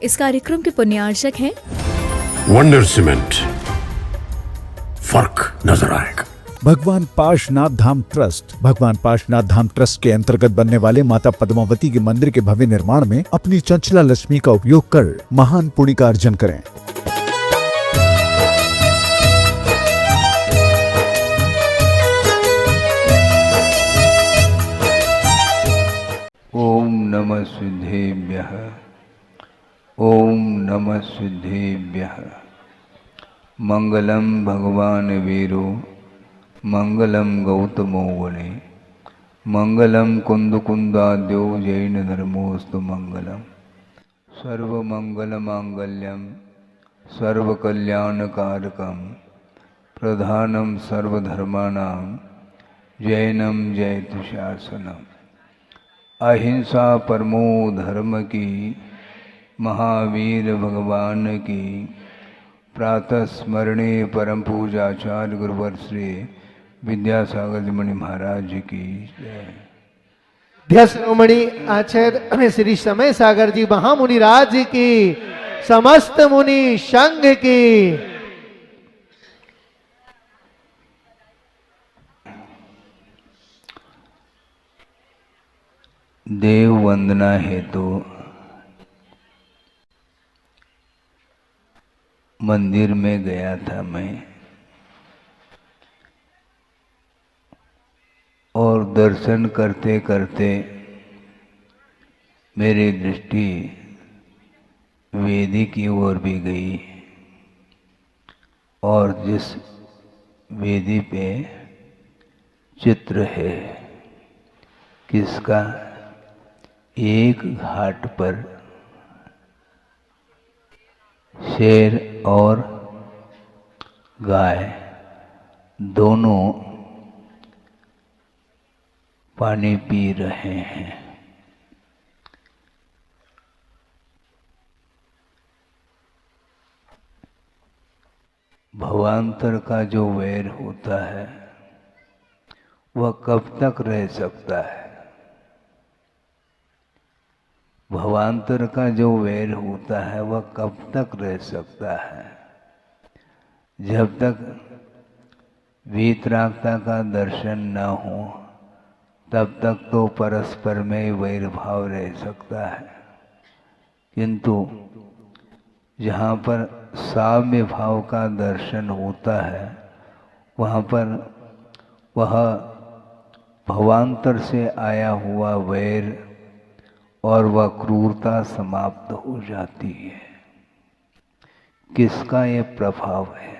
इस कार्यक्रम के पुण्यार्चक हैं वंडर सीमेंट। फर्क नजर आएगा। भगवान पार्श्वनाथ धाम ट्रस्ट। भगवान पार्श्वनाथ धाम ट्रस्ट के अंतर्गत बनने वाले माता पद्मावती के मंदिर के भव्य निर्माण में अपनी चंचला लक्ष्मी का उपयोग कर महान पुण्य का अर्जन करें। ओम नमः सिद्धेभ्यः। ओम नमः सिद्धेभ्यः। मंगलम भगवान वीरो मंगलम गौतमो वने मंगलम कुंदकुंदाद्यो जैन धर्मोस्तु मंगलम। सर्वमंगल मांगल्यम सर्वकल्याणकारकम प्रधानम सर्वधर्माणां जैनम जयतु शासनम। अहिंसा परमो धर्म की महावीर भगवान की प्रातः स्मरणे परम पूजाचार्य गुरुवर श्री विद्यासागर जी मुनि महाराज की जय। विद्याशिरोमणि आचार्य श्री समय सागर जी महामुनि राज की, समस्त मुनि संघ की। देव वंदना हेतु मंदिर में गया था मैं, और दर्शन करते करते मेरी दृष्टि वेदी की ओर भी गई, और जिस वेदी पे चित्र है किसका, एक घाट पर शेर और गाय दोनों पानी पी रहे हैं। भवांतर का जो वैर होता है वह कब तक रह सकता है? भवांतर का जो वैर होता है वह कब तक रह सकता है? जब तक वीतरागता का दर्शन न हो तब तक तो परस्पर में वैर भाव रह सकता है, किंतु जहाँ पर साम्य भाव का दर्शन होता है वहाँ पर वह भवांतर से आया हुआ वैर और वह क्रूरता समाप्त हो जाती है। किसका ये प्रभाव है?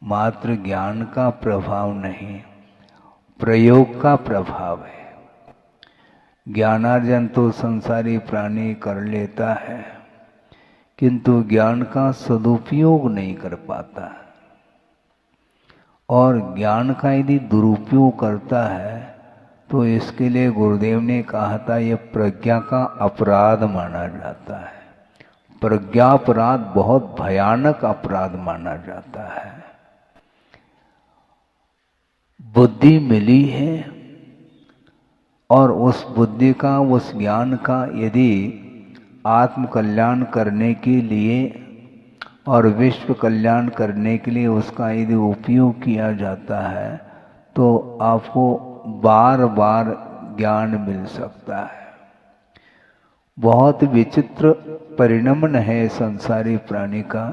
मात्र ज्ञान का प्रभाव नहीं, प्रयोग का प्रभाव है। ज्ञानार्जन तो संसारी प्राणी कर लेता है, किंतु ज्ञान का सदुपयोग नहीं कर पाता, और ज्ञान का यदि दुरुपयोग करता है तो इसके लिए गुरुदेव ने कहा था यह प्रज्ञा का अपराध माना जाता है। प्रज्ञापराध बहुत भयानक अपराध माना जाता है। बुद्धि मिली है और उस बुद्धि का, उस ज्ञान का यदि आत्म कल्याण करने के लिए और विश्व कल्याण करने के लिए उसका यदि उपयोग किया जाता है तो आपको बार बार ज्ञान मिल सकता है। बहुत विचित्र परिणमन है संसारी प्राणी का।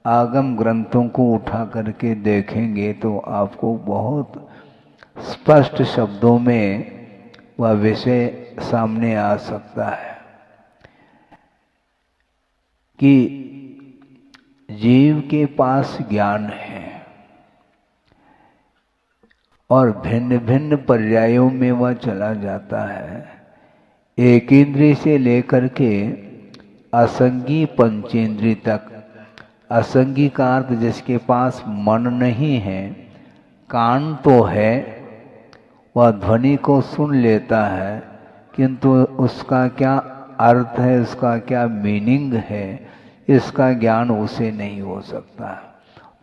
आगम ग्रंथों को उठा करके देखेंगे तो आपको बहुत स्पष्ट शब्दों में वह विषय सामने आ सकता है कि जीव के पास ज्ञान है और भिन्न भिन्न पर्यायों में वह चला जाता है। एक इंद्रिय से लेकर के असंगी पंचेंद्रिय तक। असंगी का अर्थ जिसके पास मन नहीं है, कान तो है, वह ध्वनि को सुन लेता है, किंतु उसका क्या अर्थ है, उसका क्या मीनिंग है, इसका ज्ञान उसे नहीं हो सकता।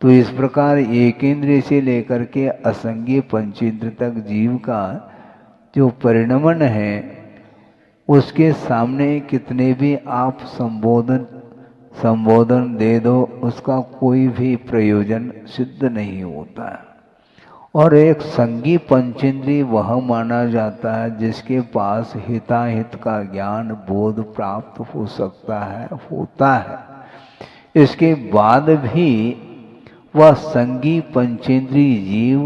तो इस प्रकार एक इंद्रिय से लेकर के असंगी पंचेंद्र तक जीव का जो परिणमन है उसके सामने कितने भी आप संबोधन दे दो, उसका कोई भी प्रयोजन सिद्ध नहीं होता है। और एक संगी पंचेंद्रिय वह माना जाता है जिसके पास हिताहित का ज्ञान बोध प्राप्त हो सकता है, होता है। इसके बाद भी वह संगी पंचेंद्रिय जीव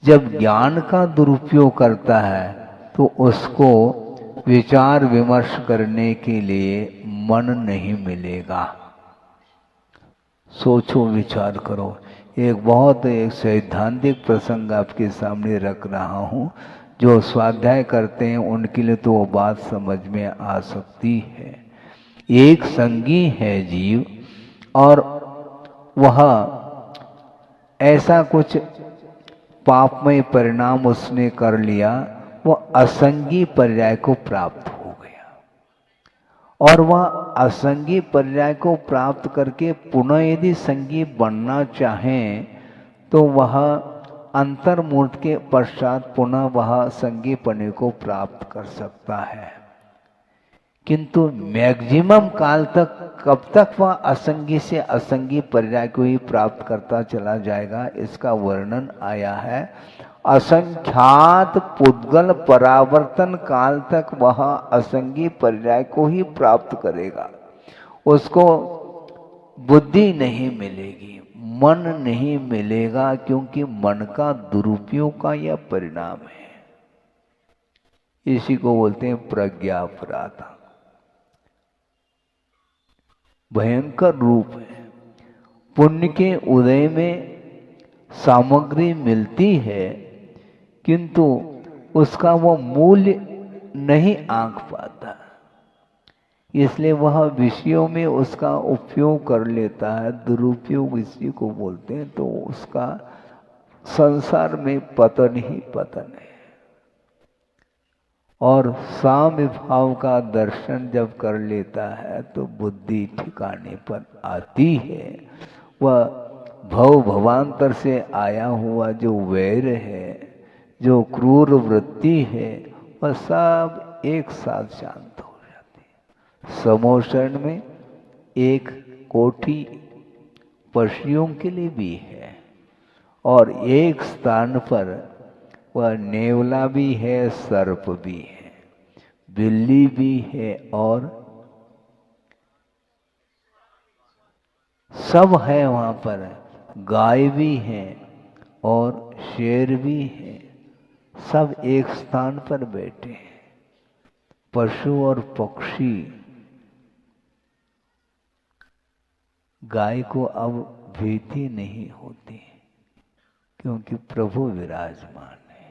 जब ज्ञान का दुरुपयोग करता है तो उसको विचार विमर्श करने के लिए मन नहीं मिलेगा। सोचो, विचार करो। एक सैद्धांतिक प्रसंग आपके सामने रख रहा हूं। जो स्वाध्याय करते हैं उनके लिए तो वो बात समझ में आ सकती है। एक संगी है जीव और वह ऐसा कुछ पापमय परिणाम उसने कर लिया, वह असंगी पर्याय को प्राप्त हो गया। और वह असंगी पर्याय को प्राप्त करके पुनः यदि संगी बनना चाहें तो वह अंतर्मूर्त के पश्चात पुनः वह संगीपने को प्राप्त कर सकता है। किंतु मैक्सिमम काल तक कब तक वह असंगी से असंगी पर्याय को ही प्राप्त करता चला जाएगा, इसका वर्णन आया है। असंख्यात पुद्गल परावर्तन काल तक वह असंगी पर्याय को ही प्राप्त करेगा। उसको बुद्धि नहीं मिलेगी, मन नहीं मिलेगा, क्योंकि मन का दुरुपयोग का यह परिणाम है। इसी को बोलते हैं प्रज्ञापराध। भयंकर रूप है। पुण्य के उदय में सामग्री मिलती है किंतु उसका वो मूल्य नहीं आंक पाता, इसलिए वह विषयों में उसका उपयोग कर लेता है। दुरुपयोग इसी को बोलते हैं। तो उसका संसार में पतन ही पतन है। और साम्य भाव का दर्शन जब कर लेता है तो बुद्धि ठिकाने पर आती है। वह भव भवांतर से आया हुआ जो वैर है, जो क्रूर वृत्ति है, वह सब एक साथ शांत हो जाती है। समोषण में एक कोठी पशुओं के लिए भी है और एक स्थान पर वह नेवला भी है, सर्प भी है, बिल्ली भी है और सब है वहां पर। गाय भी है और शेर भी है, सब एक स्थान पर बैठे हैं। पशु और पक्षी गाय को अब भीति नहीं होती क्योंकि प्रभु विराजमान है।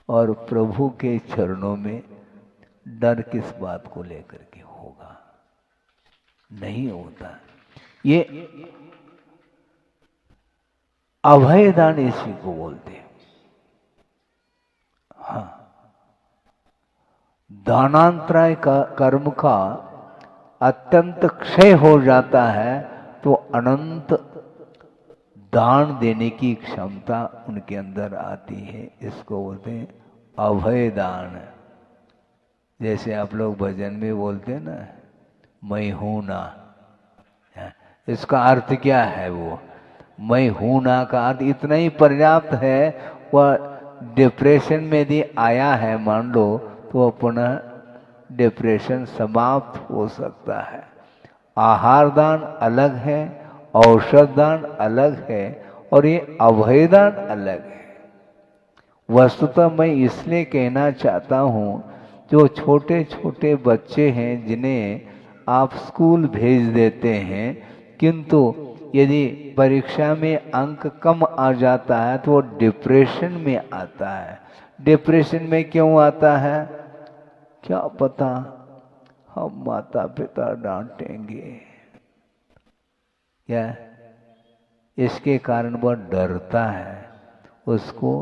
और प्रभु के चरणों में डर किस बात को लेकर के होगा, नहीं होता। ये अभयदान इसी को बोलते हैं। हाँ, दानांतराय का कर्म का अत्यंत क्षय हो जाता है तो अनंत दान देने की क्षमता उनके अंदर आती है। इसको बोलते हैं अभय दान। जैसे आप लोग भजन में बोलते हैं ना, मैं हूं ना, इसका अर्थ क्या है? वो मैं हूं ना का अर्थ इतना ही पर्याप्त है। वह डिप्रेशन में यदि आया है मान लो, तो पुनः डिप्रेशन समाप्त हो सकता है। आहार दान अलग है, औषध दान अलग है और ये अभयदान अलग है। वस्तुतः मैं इसलिए कहना चाहता हूं, जो छोटे छोटे बच्चे हैं जिन्हें आप स्कूल भेज देते हैं, किंतु यदि परीक्षा में अंक कम आ जाता है तो वो डिप्रेशन में आता है। डिप्रेशन में क्यों आता है क्या पता, हम माता पिता डांटेंगे क्या, इसके कारण वह डरता है। उसको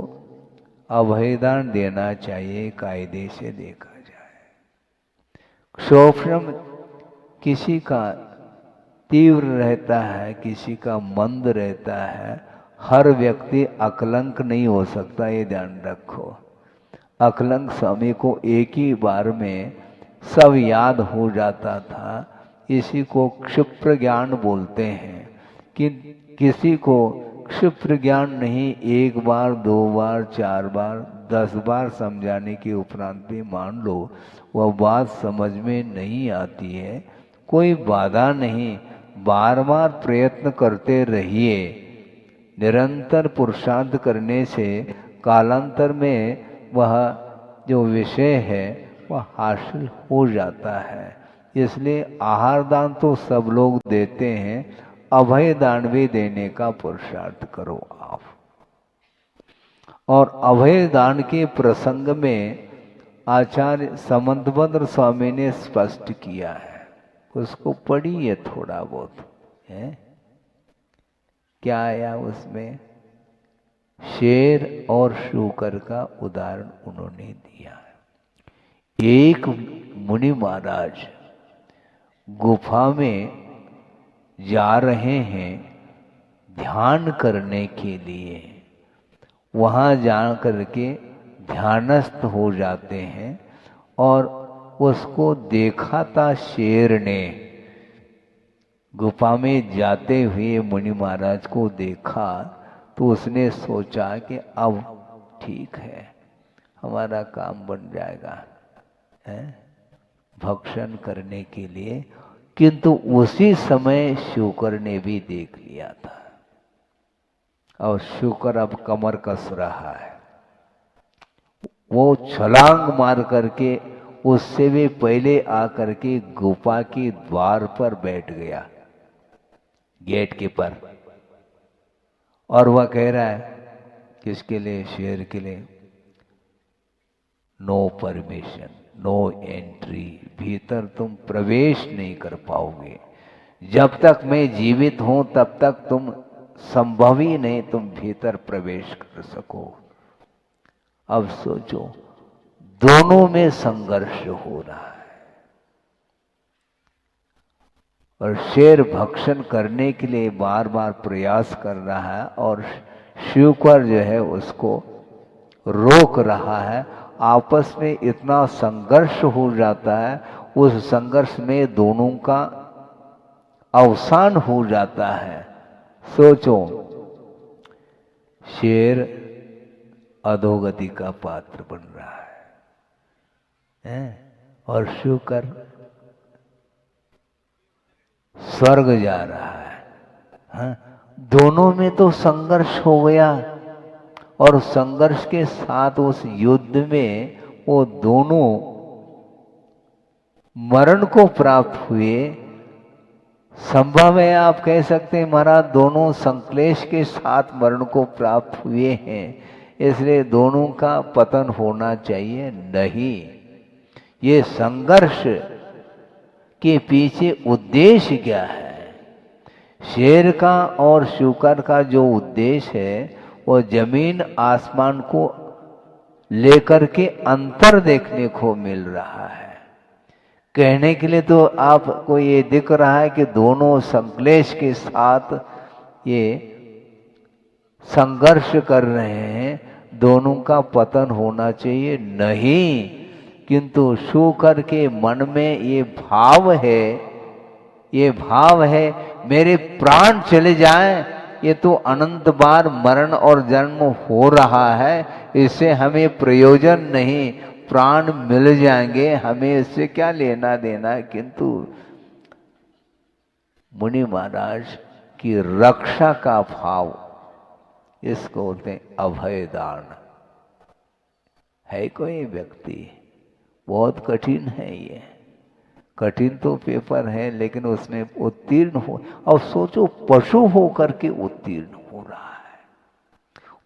अभयदान देना चाहिए, कायदे से देखा जाए। क्षोभ्रम किसी का तीव्र रहता है, किसी का मंद रहता है। हर व्यक्ति अकलंक नहीं हो सकता, ये ध्यान रखो। अकलंग स्वामी को एक ही बार में सब याद हो जाता था। इसी को क्षिप्र ज्ञान बोलते हैं कि किसी को क्षिप्र ज्ञान नहीं, एक बार, दो बार, चार बार, 10 बार समझाने के उपरांत भी मान लो वह बात समझ में नहीं आती है, कोई बाधा नहीं, बार बार प्रयत्न करते रहिए। निरंतर पुरुषार्थ करने से कालांतर में वह जो विषय है वह हासिल हो जाता है। इसलिए आहार दान तो सब लोग देते हैं, अभय दान भी देने का पुरुषार्थ करो आप। और अभय दान के प्रसंग में आचार्य समंतभद्र स्वामी ने स्पष्ट किया है, उसको पढ़िए थोड़ा बहुत है। क्या आया उसमें? शेर और शूकर का उदाहरण उन्होंने दिया है। एक मुनि महाराज गुफा में जा रहे हैं ध्यान करने के लिए, वहाँ जा करके ध्यानस्थ हो जाते हैं और उसको देखा था शेर ने। गुफा में जाते हुए मुनि महाराज को देखा तो उसने सोचा कि अब ठीक है, हमारा काम बन जाएगा है भक्षण करने के लिए। किंतु उसी समय शूकर ने भी देख लिया था और शूकर अब कमर कस रहा है। वो छलांग मार करके उससे भी पहले आकर के गुफा के द्वार पर बैठ गया, गेट के पर। और वह कह रहा है किसके लिए? शेर के लिए, नो परमिशन, नो एंट्री, भीतर तुम प्रवेश नहीं कर पाओगे। जब तक मैं जीवित हूं तब तक तुम संभव ही नहीं तुम भीतर प्रवेश कर सको। अब सोचो, दोनों में संघर्ष हो रहा है और शेर भक्षण करने के लिए बार बार प्रयास कर रहा है और शूकर जो है उसको रोक रहा है। आपस में इतना संघर्ष हो जाता है, उस संघर्ष में दोनों का अवसान हो जाता है। सोचो, शेर अधोगति का पात्र बन रहा है और शूकर स्वर्ग जा रहा है। दोनों में तो संघर्ष हो गया और संघर्ष के साथ उस युद्ध में वो दोनों मरण को प्राप्त हुए। संभव है आप कह सकते हैं महाराज दोनों संक्लेश के साथ मरण को प्राप्त हुए हैं, इसलिए दोनों का पतन होना चाहिए। नहीं, ये संघर्ष के पीछे उद्देश्य क्या है? शेर का और शूकर का जो उद्देश्य है वो जमीन आसमान को लेकर के अंतर देखने को मिल रहा है। कहने के लिए तो आपको ये दिख रहा है कि दोनों संक्लेश के साथ ये संघर्ष कर रहे हैं, दोनों का पतन होना चाहिए। नहीं, किंतु शूकर के मन में ये भाव है मेरे प्राण चले जाएं, ये तो अनंत बार मरण और जन्म हो रहा है, इससे हमें प्रयोजन नहीं, प्राण मिल जाएंगे, हमें इससे क्या लेना देना। किंतु मुनि महाराज की रक्षा का भाव, इसको बोलते हैं अभय दान। है कोई व्यक्ति, बहुत कठिन है ये, कठिन तो पेपर है लेकिन उसमें उत्तीर्ण हो। और सोचो, पशु होकर के उत्तीर्ण हो रहा है,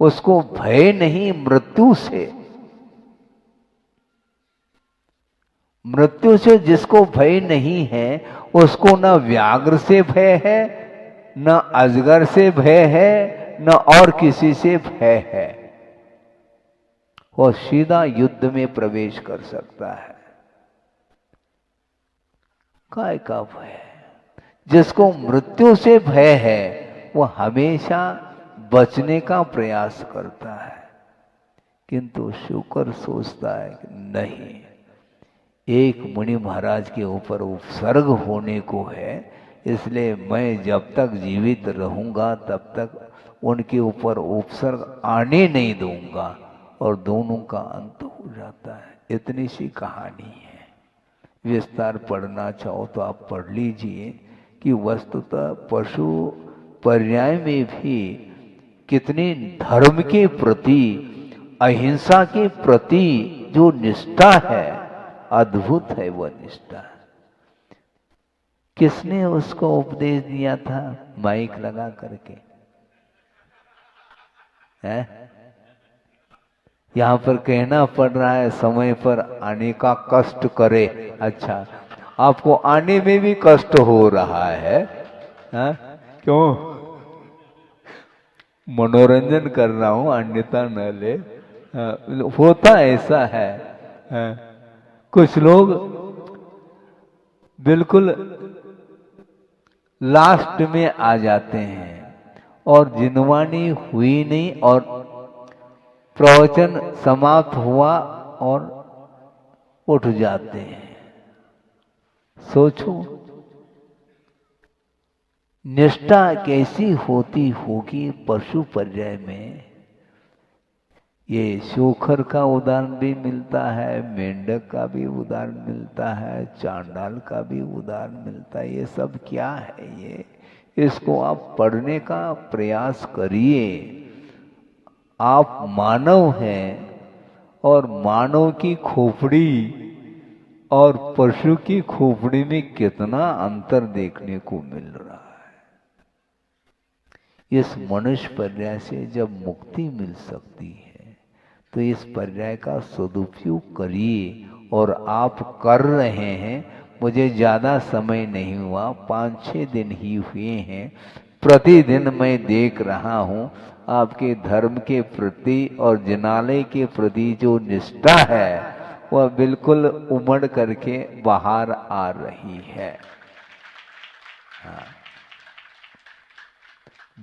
उसको भय नहीं मृत्यु से। मृत्यु से जिसको भय नहीं है उसको न व्याघ्र से भय है, न अजगर से भय है, न और किसी से भय है। वो सीधा युद्ध में प्रवेश कर सकता है। काय का भय है? जिसको मृत्यु से भय है वो हमेशा बचने का प्रयास करता है। किंतु शुक्र सोचता है कि नहीं, एक मुनि महाराज के ऊपर उपसर्ग होने को है, इसलिए मैं जब तक जीवित रहूंगा तब तक उनके ऊपर उपसर्ग आने नहीं दूंगा, और दोनों का अंत हो जाता है। इतनी सी कहानी है। विस्तार पढ़ना चाहो तो आप पढ़ लीजिए कि वस्तुतः पशु पर्याय में भी कितनी धर्म के प्रति, अहिंसा के प्रति जो निष्ठा है, अद्भुत है वह निष्ठा। किसने उसको उपदेश दिया था? माइक लगा करके है? यहां पर कहना पड़ रहा है समय पर आने का कष्ट करे। अच्छा, आपको आने में भी कष्ट हो रहा है, हा? क्यों? मनोरंजन कर रहा हूं, अन्यथा न ले। होता ऐसा है, कुछ लोग बिल्कुल लास्ट में आ जाते हैं और जिनवानी हुई नहीं और प्रवचन समाप्त हुआ और उठ जाते हैं। सोचो निष्ठा कैसी होती होगी पशु पर्याय में। ये शोखर का उदाहरण भी मिलता है, मेंढक का भी उदाहरण मिलता है, चांडाल का भी उदाहरण मिलता है। ये सब क्या है? ये इसको आप पढ़ने का प्रयास करिए। आप मानव हैं और मानव की खोपड़ी और पशु की खोपड़ी में कितना अंतर देखने को मिल रहा है। इस मनुष्य पर्याय से जब मुक्ति मिल सकती है तो इस पर्याय का सदुपयोग करिए। और आप कर रहे हैं, मुझे ज़्यादा समय नहीं हुआ, 5-6 दिन ही हुए हैं। प्रतिदिन मैं देख रहा हूँ आपके धर्म के प्रति और जिनालय के प्रति जो निष्ठा है वह बिल्कुल उमड़ करके बाहर आ रही है। हाँ।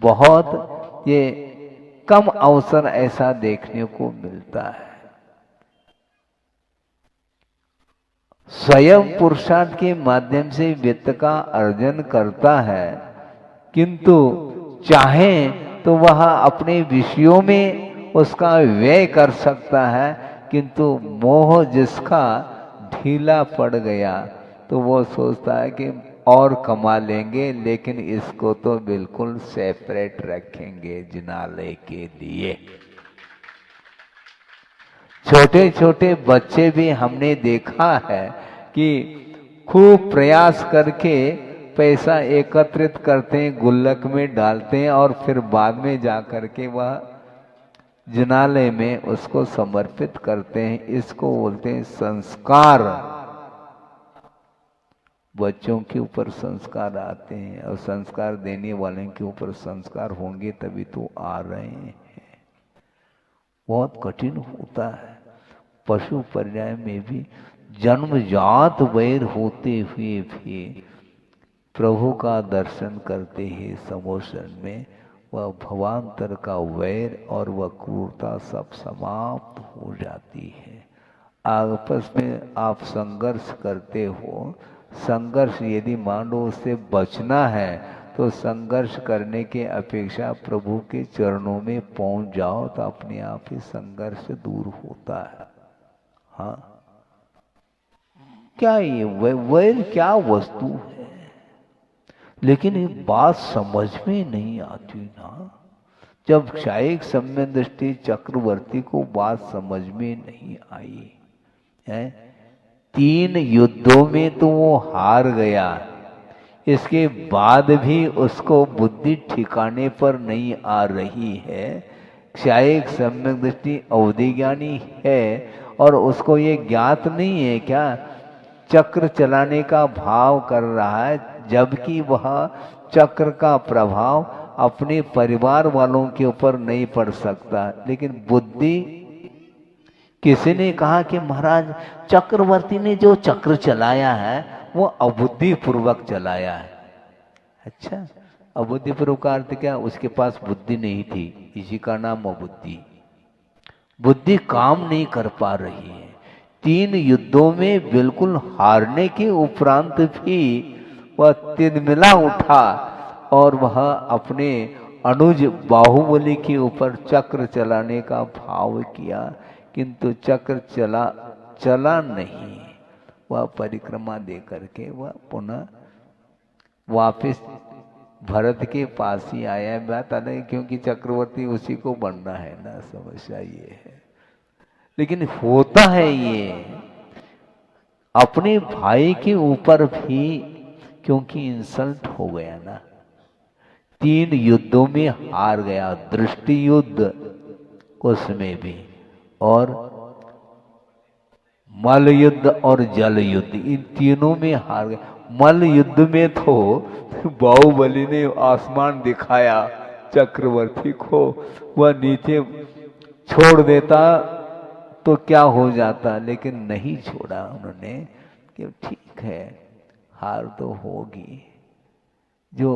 बहुत ये कम अवसर ऐसा देखने को मिलता है। स्वयं पुरुषार्थ के माध्यम से वित्त का अर्जन करता है, किंतु चाहे तो वह अपने विषयों में उसका व्यय कर सकता है, किंतु मोह जिसका ढीला पड़ गया तो वो सोचता है कि और कमा लेंगे, लेकिन इसको तो बिल्कुल सेपरेट रखेंगे जिनालय के लिए। छोटे छोटे बच्चे भी हमने देखा है कि खूब प्रयास करके पैसा एकत्रित करते हैं, गुल्लक में डालते हैं और फिर बाद में जा करके वह जिनालय में उसको समर्पित करते हैं। इसको बोलते हैं संस्कार। बच्चों के ऊपर संस्कार आते हैं और संस्कार देने वाले के ऊपर संस्कार होंगे तभी तो आ रहे हैं। बहुत कठिन होता है। पशु पर्याय में भी जन्मजात वैर होते हुए भी प्रभु का दर्शन करते ही समोसन में वह भवांतर का वैर और वह क्रूरता सब समाप्त हो जाती है। आपस में आप संघर्ष करते हो, संघर्ष यदि मान लो उससे बचना है तो संघर्ष करने के अपेक्षा प्रभु के चरणों में पहुंच जाओ तो अपने आप ही संघर्ष दूर होता है। हाँ, क्या ये वैर क्या वस्तु है? लेकिन ये बात समझ में नहीं आती ना। जब क्षायिक सम्य दृष्टि चक्रवर्ती को बात समझ में नहीं आई है, 3 युद्धों में तो वो हार गया, इसके बाद भी उसको बुद्धि ठिकाने पर नहीं आ रही है। क्षायिक सम्यक दृष्टि अवधि ज्ञानी है और उसको ये ज्ञात नहीं है क्या चक्र चलाने का भाव कर रहा है, जबकि वह चक्र का प्रभाव अपने परिवार वालों के ऊपर नहीं पड़ सकता। लेकिन बुद्धि, किसी ने कहा कि महाराज चक्रवर्ती ने जो चक्र चलाया है वो अबुद्धि पूर्वक चलाया है। अच्छा, अबुद्धि पूर्वक का अर्थ क्या? उसके पास बुद्धि नहीं थी, इसी का नाम अबुद्धि। बुद्धि काम नहीं कर पा रही है। 3 युद्धों में बिल्कुल हारने के उपरांत भी वह तिलमिला उठा और वह अपने अनुज बाहुबली के ऊपर चक्र चलाने का भाव किया, किंतु चक्र चला नहीं। वह परिक्रमा दे करके वह पुनः वापस भरत के पास ही आया। बात अलग, क्योंकि चक्रवर्ती उसी को बनना है ना, समस्या ये है। लेकिन होता है ये अपने भाई के ऊपर भी, क्योंकि इंसल्ट हो गया ना। 3 युद्धों में हार गया, दृष्टि युद्ध उसमें भी, और मल युद्ध और जल युद्ध, इन तीनों में हार गया। मल युद्ध में तो बाहुबली ने आसमान दिखाया चक्रवर्ती को, वह नीचे छोड़ देता तो क्या हो जाता, लेकिन नहीं छोड़ा उन्होंने कि ठीक है हार तो होगी। जो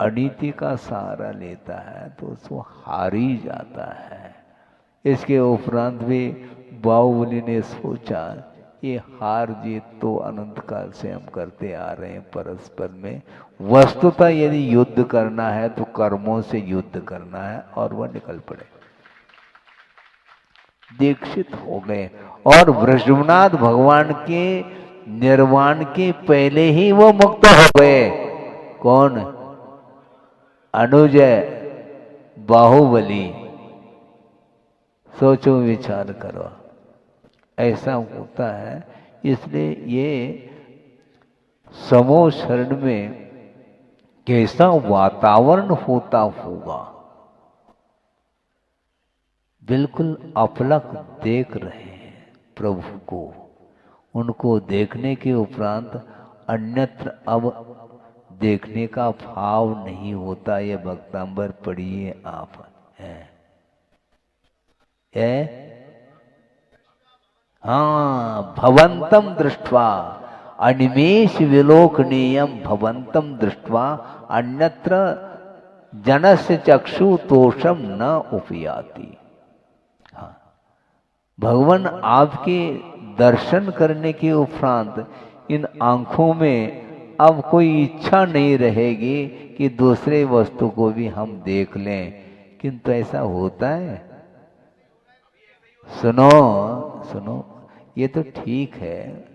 अनीति का सहारा लेता है तो उसको हार ही जाता है। इसके उपरांत भी बाहुबली ने सोचा ये हार जीत तो अनंत काल से हम करते आ रहे हैं परस्पर में। वस्तुतः यदि युद्ध करना है तो कर्मों से युद्ध करना है, और वह निकल पड़े, दीक्षित हो गए। और वृषभनाथ भगवान के निर्वाण के पहले ही वो मुक्त हो गए। कौन? अनुज बाहुबली। सोचो, विचार करो, ऐसा होता है। इसलिए ये समूह शरण में कैसा वातावरण होता होगा, बिल्कुल अपलक देख रहे हैं प्रभु को। उनको देखने के उपरांत अन्यत्र अब देखने का भाव नहीं होता। ये भक्तांबर पढ़िए आप है। हाँ, भवंतम दृष्ट्वा अनिमेष विलोकनीयम भवंतम दृष्ट्वा अन्यत्र जनस्य चक्षु तोषम न उपयाति। हाँ, भगवान आपके दर्शन करने के उपरांत इन आंखों में अब कोई इच्छा नहीं रहेगी कि दूसरे वस्तु को भी हम देख लें, किंतु ऐसा होता है। सुनो सुनो, ये तो ठीक है।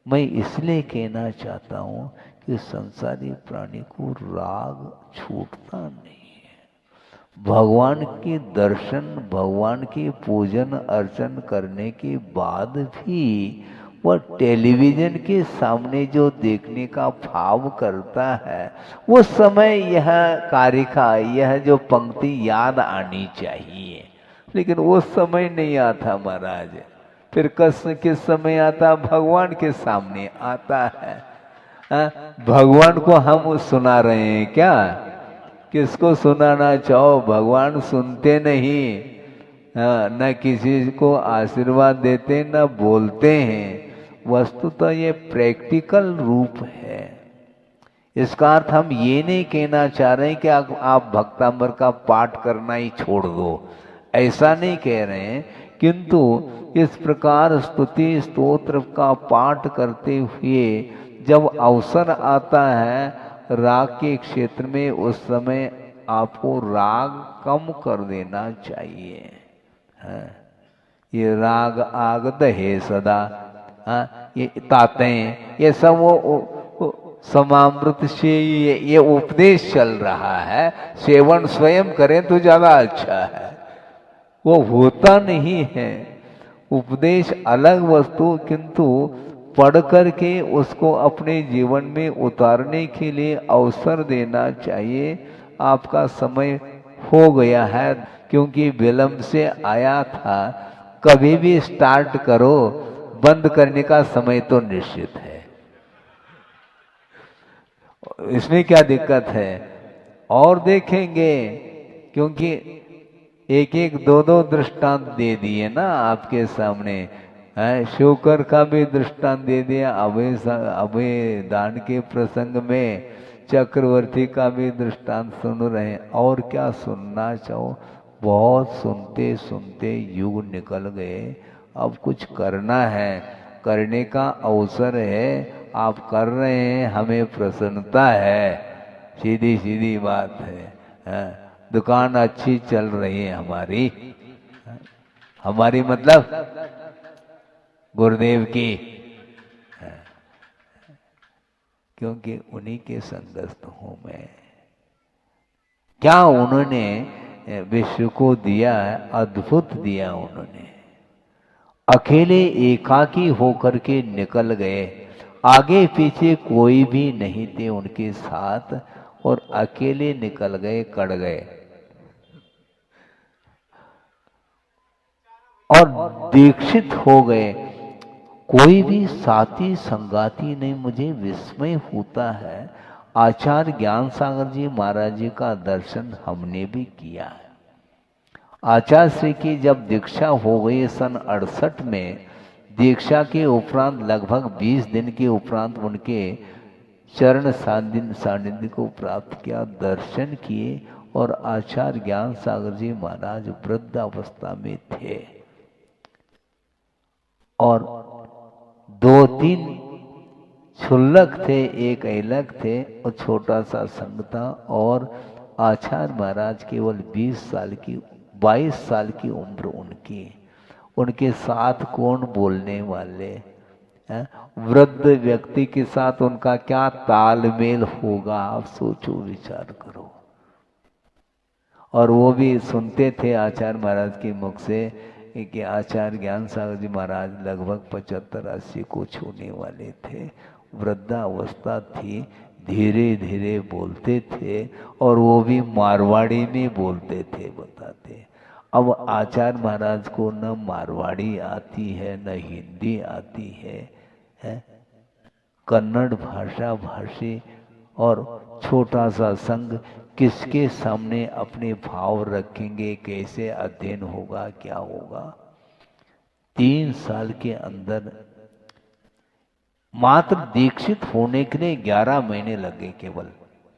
मैं इसलिए कहना चाहता हूं कि संसारी प्राणी को राग छूटता नहीं है। भगवान के दर्शन, भगवान के पूजन अर्चन करने के बाद भी वह टेलीविजन के सामने जो देखने का भाव करता है, वो समय यह कारिका, यह जो पंक्ति याद आनी चाहिए, लेकिन वो समय नहीं आता महाराज। फिर किस समय आता? भगवान के सामने आता है। भगवान को हम सुना रहे हैं क्या? किसको सुनाना चाहो, भगवान सुनते नहीं। न किसी को आशीर्वाद देते, न बोलते हैं। वस्तुतः ये प्रैक्टिकल रूप है। इसका अर्थ हम ये नहीं कहना चाह रहे हैं कि आप भक्तांबर का पाठ करना ही छोड़ दो, ऐसा नहीं कह रहे हैं। किंतु इस प्रकार स्तुति स्तोत्र का पाठ करते हुए जब अवसर आता है राग के क्षेत्र में, उस समय आपको राग कम कर देना चाहिए। ये राग आग दहे सदा, ये ताते, ये सब वो समामृत से ये उपदेश चल रहा है। सेवन स्वयं करें तो ज्यादा अच्छा है। वो होता नहीं है। उपदेश अलग वस्तु, किंतु पढ़ करके उसको अपने जीवन में उतारने के लिए अवसर देना चाहिए। आपका समय हो गया है, क्योंकि विलंब से आया था। कभी भी स्टार्ट करो, बंद करने का समय तो निश्चित है। इसमें क्या दिक्कत है? और देखेंगे, क्योंकि एक एक दो दो दृष्टांत दे दिए ना आपके सामने। शुकर का भी दृष्टांत दे दिया अभय दान के प्रसंग में, चक्रवर्ती का भी दृष्टांत सुन रहे हैं। और क्या सुनना चाहो? बहुत सुनते सुनते युग निकल गए, अब कुछ करना है, करने का अवसर है, आप कर रहे हैं, हमें प्रसन्नता है, सीधी सीधी बात है। दुकान अच्छी चल रही है हमारी, हमारी मतलब गुरुदेव की, क्योंकि उन्हीं के संगस्थ हूं मैं। क्या उन्होंने विश्व को दिया है, अद्भुत दिया उन्होंने। अकेले एकाकी होकर के निकल गए, आगे पीछे कोई भी नहीं थे उनके साथ, और अकेले निकल गए, कड़ गए। और दीक्षित हो गए, कोई भी साथी संगाती नहीं। मुझे विस्मय होता है, आचार्य ज्ञान सागर जी महाराज जी का दर्शन हमने भी किया है। आचार्य श्री की जब दीक्षा हो गई सन 68 में, दीक्षा के उपरांत लगभग 20 दिन के उपरांत उनके चरण सानिध्य को प्राप्त किया, दर्शन किए, और आचार्य ज्ञान सागर जी महाराज वृद्धावस्था में थे, और 2-3 क्षुल्लक थे, एक ऐलक थे, और छोटा सा संग था। और आचार्य महाराज केवल 22 साल की उम्र उनकी, उनके साथ कौन बोलने वाले, वृद्ध व्यक्ति के साथ उनका क्या तालमेल होगा, आप सोचो विचार करो। और वो भी सुनते थे आचार्य महाराज के मुख से कि आचार्य ज्ञान सागर जी महाराज लगभग 75-80 को छूने वाले थे, वृद्धावस्था थी, धीरे धीरे बोलते थे, और वो भी मारवाड़ी में बोलते थे, बताते। अब आचार्य महाराज को न मारवाड़ी आती है, न हिंदी आती है, कन्नड़ भाषा भाषी, और छोटा सा संग, किसके सामने अपने भाव रखेंगे, कैसे अध्ययन होगा, क्या होगा। 3 साल के अंदर मात्र दीक्षित होने के लिए 11 महीने लगे, केवल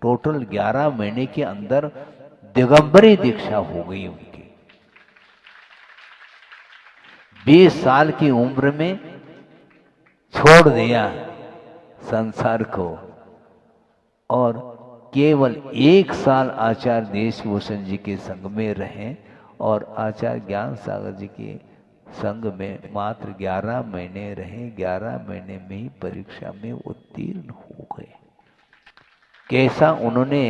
टोटल 11 महीने के अंदर दिगंबरी दीक्षा हो गई उनकी। 20 साल की उम्र में छोड़ दिया संसार को, और केवल 1 साल आचार्य देशभूषण जी के संग में रहे, और आचार्य ज्ञान सागर जी के संग में मात्र 11 महीने रहे। 11 महीने में ही परीक्षा में उत्तीर्ण हो गए। कैसा उन्होंने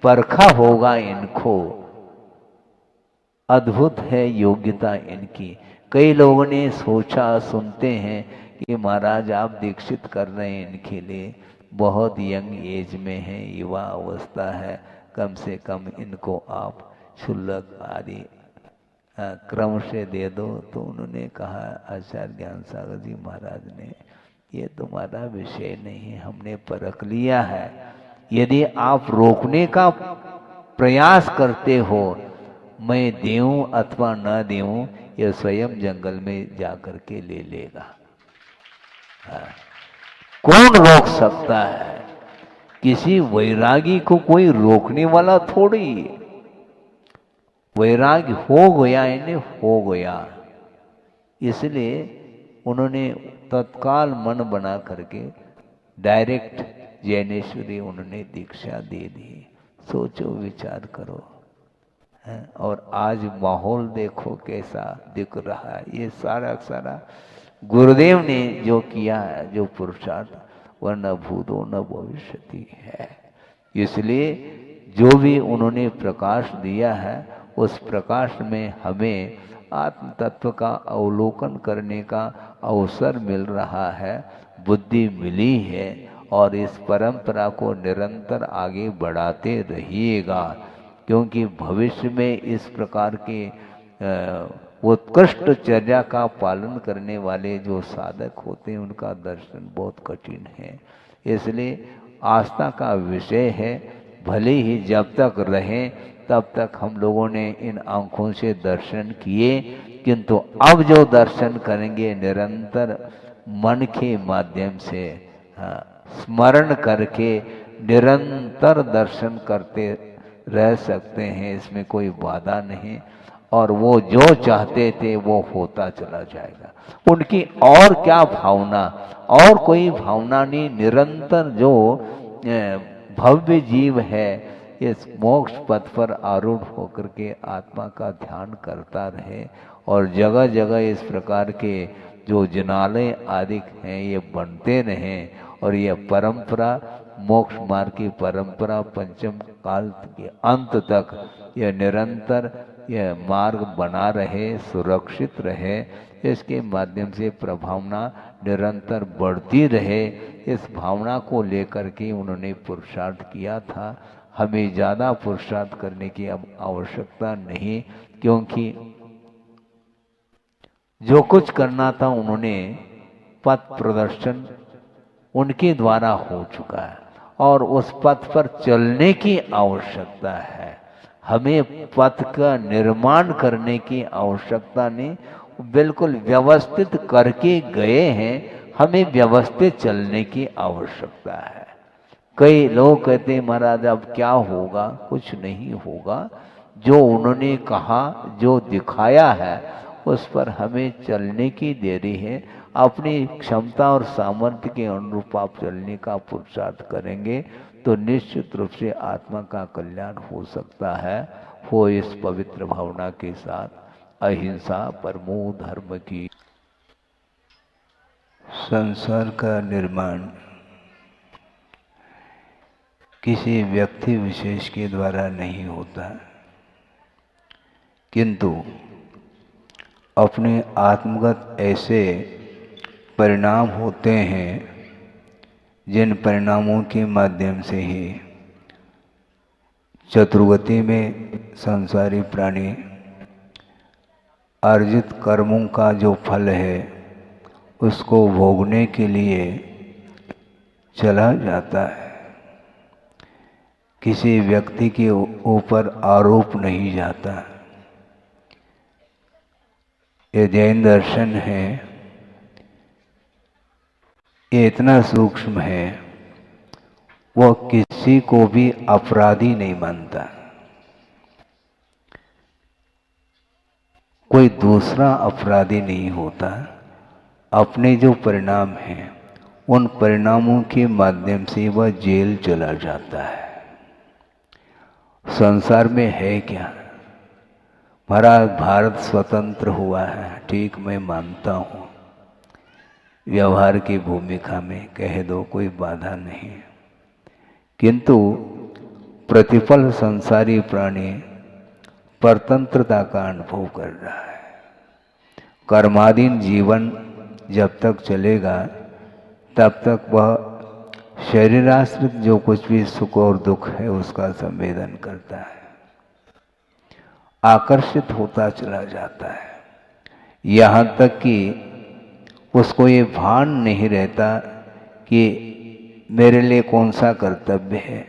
परखा होगा इनको, अद्भुत है योग्यता इनकी। कई लोगों ने सोचा, सुनते हैं कि महाराज आप दीक्षित कर रहे हैं इनके लिए, बहुत यंग एज में है, युवा अवस्था है, कम से कम इनको आप शुल्क आदि क्रम से दे दो। तो उन्होंने कहा, आचार्य ज्ञान सागर जी महाराज ने, ये तुम्हारा विषय नहीं, हमने परख लिया है। यदि आप रोकने का प्रयास करते हो, मैं देऊं अथवा न देऊं, ये स्वयं जंगल में जाकर के ले लेगा। कौन रोक सकता है? किसी वैरागी को कोई रोकने वाला थोड़ी। वैराग्य हो गया, इन्हें हो गया। इसलिए उन्होंने तत्काल मन बना करके डायरेक्ट जैनेश्वरी उन्होंने दीक्षा दे दी। सोचो विचार करो, है? और आज माहौल देखो कैसा दिख रहा है। ये सारा गुरुदेव ने जो किया है, जो पुरुषार्थ, वह न भूतो न भविष्यति है। इसलिए जो भी उन्होंने प्रकाश दिया है, उस प्रकाश में हमें आत्म तत्व का अवलोकन करने का अवसर मिल रहा है, बुद्धि मिली है, और इस परंपरा को निरंतर आगे बढ़ाते रहिएगा, क्योंकि भविष्य में इस प्रकार के उत्कृष्ट चर्या का पालन करने वाले जो साधक होते हैं, उनका दर्शन बहुत कठिन है। इसलिए आस्था का विषय है। भले ही जब तक रहें तब तक हम लोगों ने इन आंखों से दर्शन किए, किंतु अब जो दर्शन करेंगे निरंतर मन के माध्यम से, स्मरण करके निरंतर दर्शन करते रह सकते हैं, इसमें कोई बाधा नहीं। और वो जो चाहते थे वो होता चला जाएगा। उनकी और क्या भावना, और कोई भावना नहीं। निरंतर जो भव्य जीव है इस मोक्ष पथ पर आरूढ़ होकर के आत्मा का ध्यान करता रहे, और जगह जगह इस प्रकार के जो जिनालय आदि हैं ये बनते रहें, और यह परंपरा मोक्ष मार्ग की परंपरा पंचम काल के अंत तक यह निरंतर यह मार्ग बना रहे, सुरक्षित रहे। इसके माध्यम से प्रभावना निरंतर बढ़ती रहे, इस भावना को लेकर के उन्होंने पुरुषार्थ किया था। हमें ज़्यादा पुरुषार्थ करने की अब आवश्यकता नहीं, क्योंकि जो कुछ करना था उन्होंने पथ प्रदर्शन उनके द्वारा हो चुका है, और उस पथ पर चलने की आवश्यकता है। हमें पथ का निर्माण करने की आवश्यकता नहीं, बिल्कुल व्यवस्थित करके गए हैं, हमें व्यवस्थित चलने की आवश्यकता है। कई लोग कहते हैं महाराज अब क्या होगा, कुछ नहीं होगा। जो उन्होंने कहा, जो दिखाया है, उस पर हमें चलने की देरी है। अपनी क्षमता और सामर्थ्य के अनुरूप आप चलने का पुरुषार्थ करेंगे तो निश्चित रूप से आत्मा का कल्याण हो सकता है। हो इस पवित्र भावना के साथ अहिंसा परमो धर्म की। संसार का निर्माण किसी व्यक्ति विशेष के द्वारा नहीं होता, किंतु अपने आत्मगत ऐसे परिणाम होते हैं जिन परिणामों के माध्यम से ही चतुर्गति में संसारी प्राणी अर्जित कर्मों का जो फल है उसको भोगने के लिए चला जाता है। किसी व्यक्ति के ऊपर आरोप नहीं जाता। ये जैन दर्शन है, ये इतना सूक्ष्म है, वह किसी को भी अपराधी नहीं मानता। कोई दूसरा अपराधी नहीं होता। अपने जो परिणाम हैं उन परिणामों के माध्यम से वह जेल चला जाता है। संसार में है क्या? हमारा भारत स्वतंत्र हुआ है, ठीक मैं मानता हूँ। व्यवहार की भूमिका में कह दो, कोई बाधा नहीं, किंतु प्रतिफल संसारी प्राणी परतंत्रता का अनुभव कर रहा है। कर्माधीन जीवन जब तक चलेगा तब तक वह शरीराश्रित जो कुछ भी सुख और दुख है उसका संवेदन करता है, आकर्षित होता चला जाता है। यहाँ तक कि उसको ये भान नहीं रहता कि मेरे लिए कौन सा कर्तव्य है,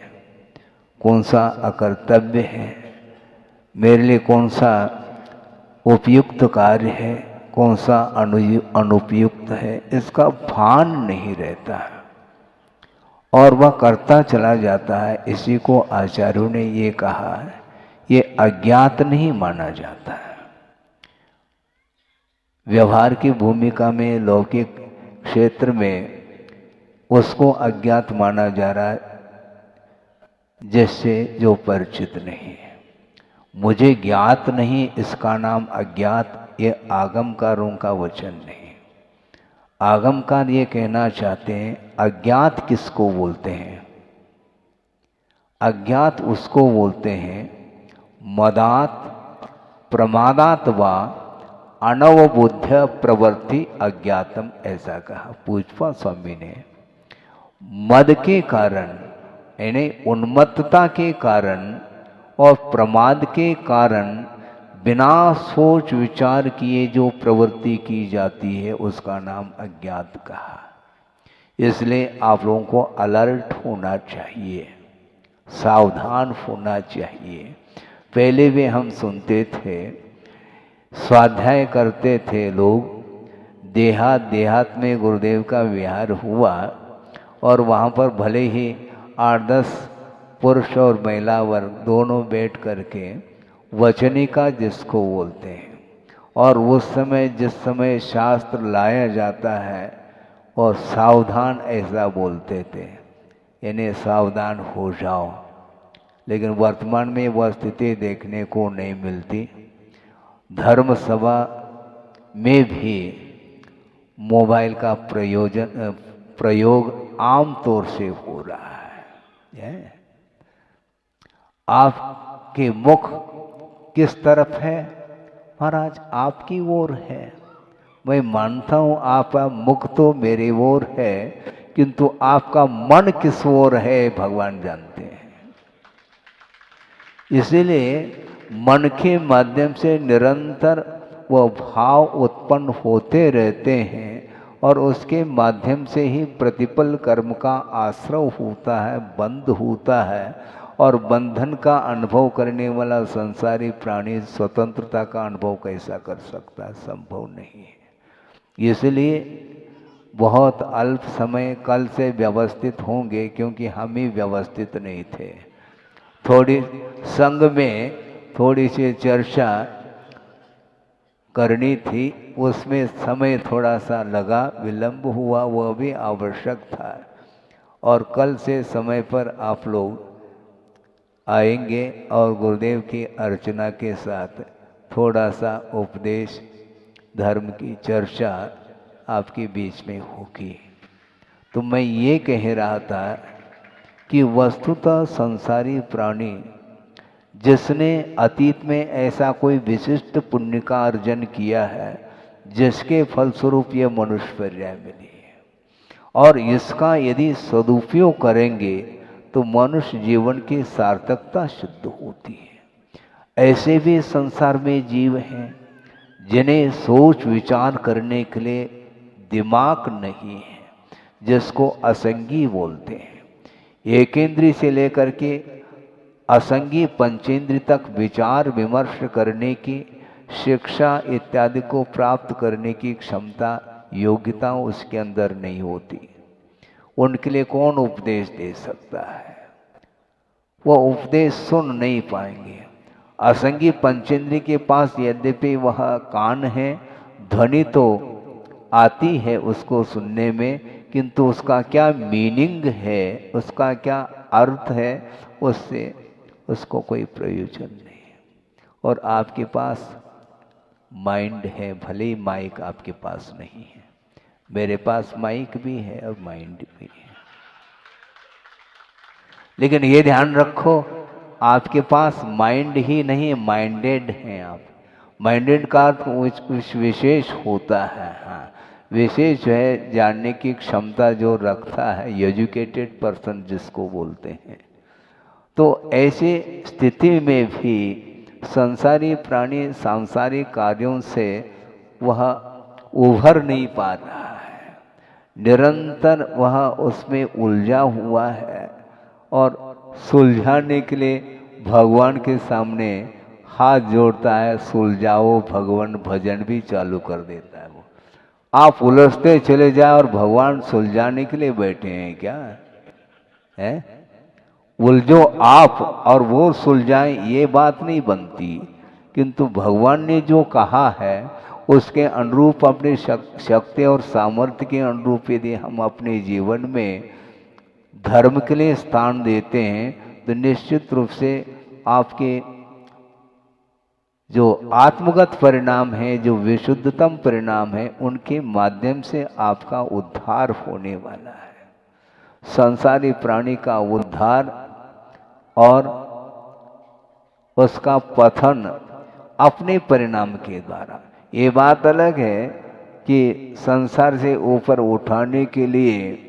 कौन सा अकर्तव्य है, मेरे लिए कौन सा उपयुक्त कार्य है, कौन सा अनुपयुक्त है, इसका भान नहीं रहता है और वह करता चला जाता है। इसी को आचार्यों ने ये कहा है, ये अज्ञात नहीं माना जाता है। व्यवहार की भूमिका में लौकिक क्षेत्र में उसको अज्ञात माना जा रहा है, जिससे जो परिचित नहीं है। मुझे ज्ञात नहीं, इसका नाम अज्ञात, ये आगमकारों का वचन नहीं। आगमकार ये कहना चाहते हैं अज्ञात किसको बोलते हैं? अज्ञात उसको बोलते हैं मदात प्रमादात वा अनवबुद्ध प्रवृत्ति अज्ञातम, ऐसा कहा पूजपा स्वामी ने। मद के कारण यानी उन्मत्तता के कारण और प्रमाद के कारण बिना सोच विचार किए जो प्रवृत्ति की जाती है उसका नाम अज्ञात कहा। इसलिए आप लोगों को अलर्ट होना चाहिए, सावधान होना चाहिए। पहले भी हम सुनते थे, स्वाध्याय करते थे लोग, देहात में गुरुदेव का विहार हुआ और वहाँ पर भले ही 8-10 पुरुष और महिला वर्ग दोनों बैठ करके वचनिका जिसको बोलते हैं, और उस समय जिस समय शास्त्र लाया जाता है और सावधान ऐसा बोलते थे, यानी सावधान हो जाओ। लेकिन वर्तमान में वह स्थिति देखने को नहीं मिलती। धर्म सभा में भी मोबाइल का प्रयोग आम तौर से हो रहा है। आपके मुख किस तरफ है? महाराज आपकी ओर है। मैं मानता हूं आपका मुख तो मेरी ओर है, किंतु आपका मन किस ओर है भगवान जानते हैं। इसीलिए मन के माध्यम से निरंतर वह भाव उत्पन्न होते रहते हैं और उसके माध्यम से ही प्रतिपल कर्म का आश्रय होता है, बंध होता है। और बंधन का अनुभव करने वाला संसारी प्राणी स्वतंत्रता का अनुभव कैसा कर सकता है? संभव नहीं है। इसलिए बहुत अल्प समय कल से व्यवस्थित होंगे, क्योंकि हम ही व्यवस्थित नहीं थे। थोड़ी संघ में थोड़ी सी चर्चा करनी थी, उसमें समय थोड़ा सा लगा, विलंब हुआ, वह भी आवश्यक था। और कल से समय पर आप लोग आएंगे और गुरुदेव की अर्चना के साथ थोड़ा सा उपदेश धर्म की चर्चा आपके बीच में होगी। तो मैं ये कह रहा था कि वस्तुतः संसारी प्राणी जिसने अतीत में ऐसा कोई विशिष्ट पुण्य का अर्जन किया है, जिसके फलस्वरूप ये मनुष्य पर्याय मिली है, और इसका यदि सदुपयोग करेंगे तो मनुष्य जीवन की सार्थकता सिद्ध होती है। ऐसे भी संसार में जीव हैं जिन्हें सोच विचार करने के लिए दिमाग नहीं है, जिसको असंगी बोलते हैं। एकेंद्रीय से लेकर के असंगी पंचेंद्रिय तक विचार विमर्श करने की, शिक्षा इत्यादि को प्राप्त करने की क्षमता, योग्यता उसके अंदर नहीं होती। उनके लिए कौन उपदेश दे सकता है? वह उपदेश सुन नहीं पाएंगे। असंगी पंचेंद्रिय के पास यद्यपि वह कान है, ध्वनि तो आती है उसको सुनने में, किंतु उसका क्या मीनिंग है, उसका क्या अर्थ है, उससे उसको कोई प्रयोजन नहीं है। और आपके पास माइंड है, भले ही माइक आपके पास नहीं है। मेरे पास माइक भी है और माइंड भी है, लेकिन ये ध्यान रखो आपके पास माइंड ही नहीं, माइंडेड हैं आप। माइंडेड का अर्थ कुछ विशेष होता है। हाँ, विशेष जो है जानने की क्षमता जो रखता है, एजुकेटेड पर्सन जिसको बोलते हैं। तो ऐसी स्थिति में भी संसारी प्राणी सांसारिक कार्यों से वह उभर नहीं पा रहा है, निरंतर वह उसमें उलझा हुआ है। और सुलझाने के लिए भगवान के सामने हाथ जोड़ता है, सुलझाओ भगवान, भजन भी चालू कर देता है। वो आप उलझते चले जाए और भगवान सुलझाने के लिए बैठे हैं क्या? है उलझो आप और वो सुलझाएं, ये बात नहीं बनती। किंतु भगवान ने जो कहा है उसके अनुरूप, अपनी शक्ति और सामर्थ्य के अनुरूप यदि हम अपने जीवन में धर्म के लिए स्थान देते हैं, तो निश्चित रूप से आपके जो आत्मगत परिणाम है, जो विशुद्धतम परिणाम है, उनके माध्यम से आपका उद्धार होने वाला है। संसारी प्राणी का उद्धार और उसका पतन अपने परिणाम के द्वारा। ये बात अलग है कि संसार से ऊपर उठाने के लिए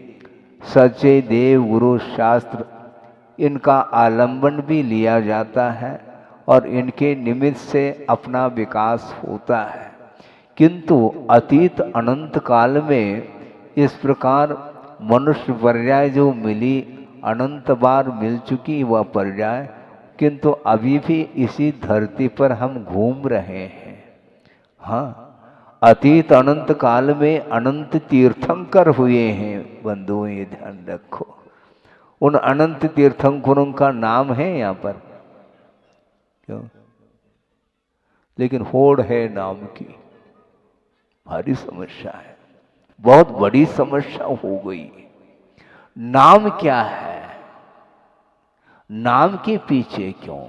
सच्चे देव, गुरु, शास्त्र, इनका आलंबन भी लिया जाता है और इनके निमित्त से अपना विकास होता है। किंतु अतीत अनंत काल में इस प्रकार मनुष्य पर्याय जो मिली, अनंत बार मिल चुकी वह पर्याय, किंतु अभी भी इसी धरती पर हम घूम रहे हैं। हाँ, अतीत अनंत काल में अनंत तीर्थंकर हुए हैं बंधुओं, ये ध्यान रखो। उन अनंत तीर्थंकरों का नाम है यहाँ पर? क्यों? लेकिन होड़ है नाम की, भारी समस्या है, बहुत बड़ी समस्या हो गई। नाम क्या है? नाम के पीछे क्यों?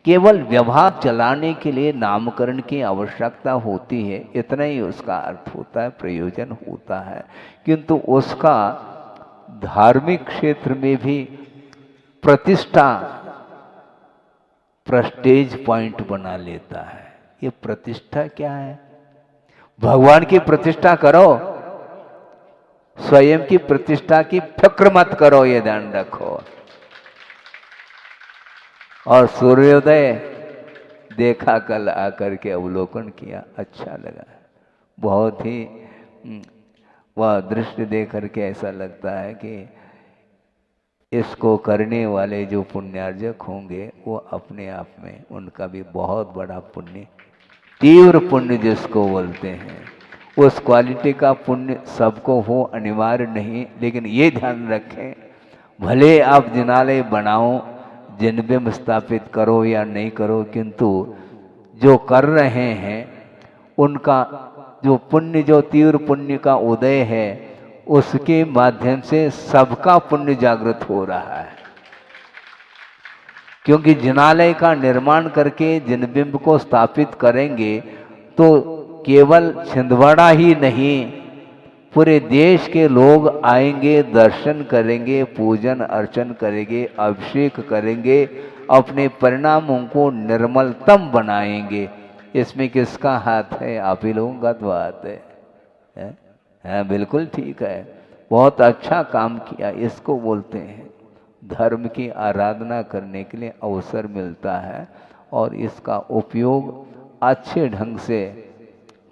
केवल व्यवहार चलाने के लिए नामकरण की आवश्यकता होती है, इतना ही उसका अर्थ होता है, प्रयोजन होता है, किंतु उसका धार्मिक क्षेत्र में भी प्रतिष्ठा प्रेस्टीज पॉइंट बना लेता है। ये प्रतिष्ठा क्या है? भगवान की प्रतिष्ठा करो, स्वयं की प्रतिष्ठा की फिक्र मत करो, ये ध्यान रखो। और सूर्योदय देखा, कल आकर के अवलोकन किया, अच्छा लगा, बहुत ही वह दृश्य देख करके ऐसा लगता है कि इसको करने वाले जो पुण्यार्जक होंगे वो अपने आप में उनका भी बहुत बड़ा पुण्य, तीव्र पुण्य जिसको बोलते हैं, उस क्वालिटी का पुण्य सबको हो अनिवार्य नहीं। लेकिन ये ध्यान रखें, भले आप जिनालय बनाओ, जिनबिंब स्थापित करो या नहीं करो, किंतु जो कर रहे हैं उनका जो पुण्य, जो तीव्र पुण्य का उदय है, उसके माध्यम से सबका पुण्य जागृत हो रहा है। क्योंकि जिनालय का निर्माण करके जिनबिंब को स्थापित करेंगे तो केवल छिंदवाड़ा ही नहीं, पूरे देश के लोग आएंगे, दर्शन करेंगे, पूजन अर्चन करेंगे, अभिषेक करेंगे, अपने परिणामों को निर्मलतम बनाएंगे। इसमें किसका हाथ है? आप ही लोगों का तो हाथ है? बिल्कुल ठीक है, बहुत अच्छा काम किया। इसको बोलते हैं धर्म की आराधना करने के लिए अवसर मिलता है, और इसका उपयोग अच्छे ढंग से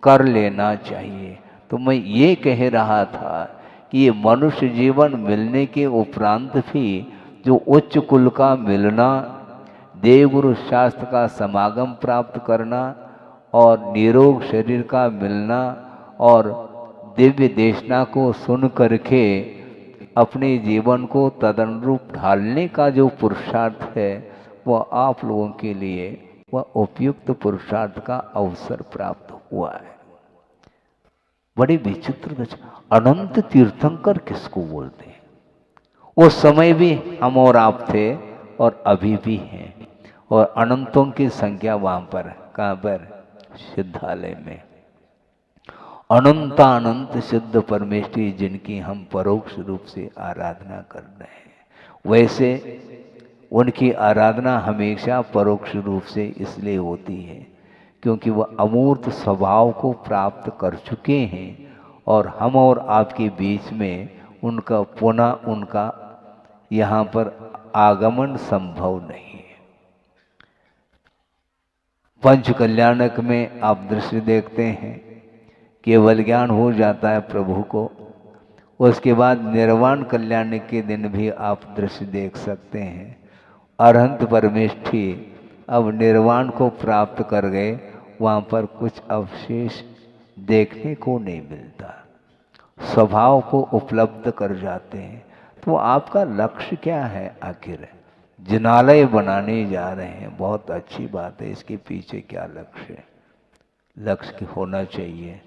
कर लेना चाहिए। तो मैं ये कह रहा था कि ये मनुष्य जीवन मिलने के उपरांत भी जो उच्च कुल का मिलना, देवगुरु शास्त्र का समागम प्राप्त करना, और निरोग शरीर का मिलना, और दिव्य देशना को सुन करके अपने जीवन को तदनुरूप ढालने का जो पुरुषार्थ है, वह आप लोगों के लिए वह उपयुक्त पुरुषार्थ का अवसर प्राप्त हुआ है। बड़ी विचित्र अनंत तीर्थंकर किसको बोलते हैं? उस समय भी हम और आप थे और अभी भी हैं, और अनंतों की संख्या वहां पर, कहां पर? सिद्धालय में। अनंतानंत सिद्ध परमेश्वरी जिनकी हम परोक्ष रूप से आराधना कर रहे हैं, वैसे उनकी आराधना हमेशा परोक्ष रूप से इसलिए होती है क्योंकि वह अमूर्त स्वभाव को प्राप्त कर चुके हैं, और हम और आपके बीच में उनका पुनः उनका यहाँ पर आगमन संभव नहीं है। पंच कल्याणक में आप दृश्य देखते हैं, केवल ज्ञान हो जाता है प्रभु को, उसके बाद निर्वाण कल्याण के दिन भी आप दृश्य देख सकते हैं। अरहंत परमेष्ठी अब निर्वाण को प्राप्त कर गए, वहाँ पर कुछ अवशेष देखने को नहीं मिलता, स्वभाव को उपलब्ध कर जाते हैं। तो आपका लक्ष्य क्या है आखिर? जिनालय बनाने जा रहे हैं, बहुत अच्छी बात है, इसके पीछे क्या लक्ष्य है? लक्ष्य होना चाहिए,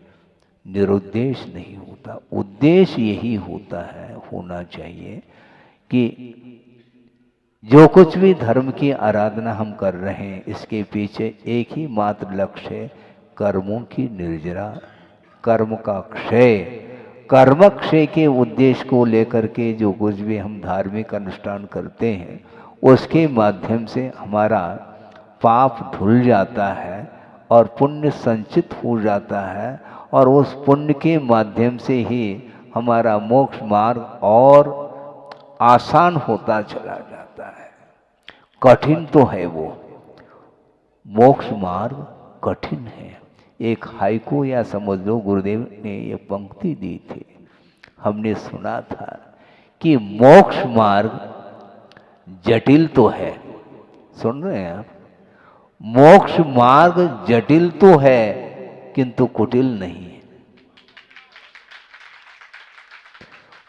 निरुद्देश्य नहीं होता, उद्देश्य यही होता है, होना चाहिए कि जो कुछ भी धर्म की आराधना हम कर रहे हैं, इसके पीछे एक ही मात्र लक्ष्य है, कर्मों की निर्जरा, कर्म का क्षय। कर्म क्षय के उद्देश्य को लेकर के जो कुछ भी हम धार्मिक अनुष्ठान करते हैं, उसके माध्यम से हमारा पाप धुल जाता है और पुण्य संचित हो जाता है, और उस पुण्य के माध्यम से ही हमारा मोक्ष मार्ग और आसान होता चला जाता है। कठिन तो है वो मोक्ष मार्ग, कठिन है। एक हाइकू या समझ लो गुरुदेव ने ये पंक्ति दी थी, हमने सुना था कि मोक्ष मार्ग जटिल तो है, सुन रहे हैं आप? मोक्ष मार्ग जटिल तो है किंतु कुटिल नहीं है।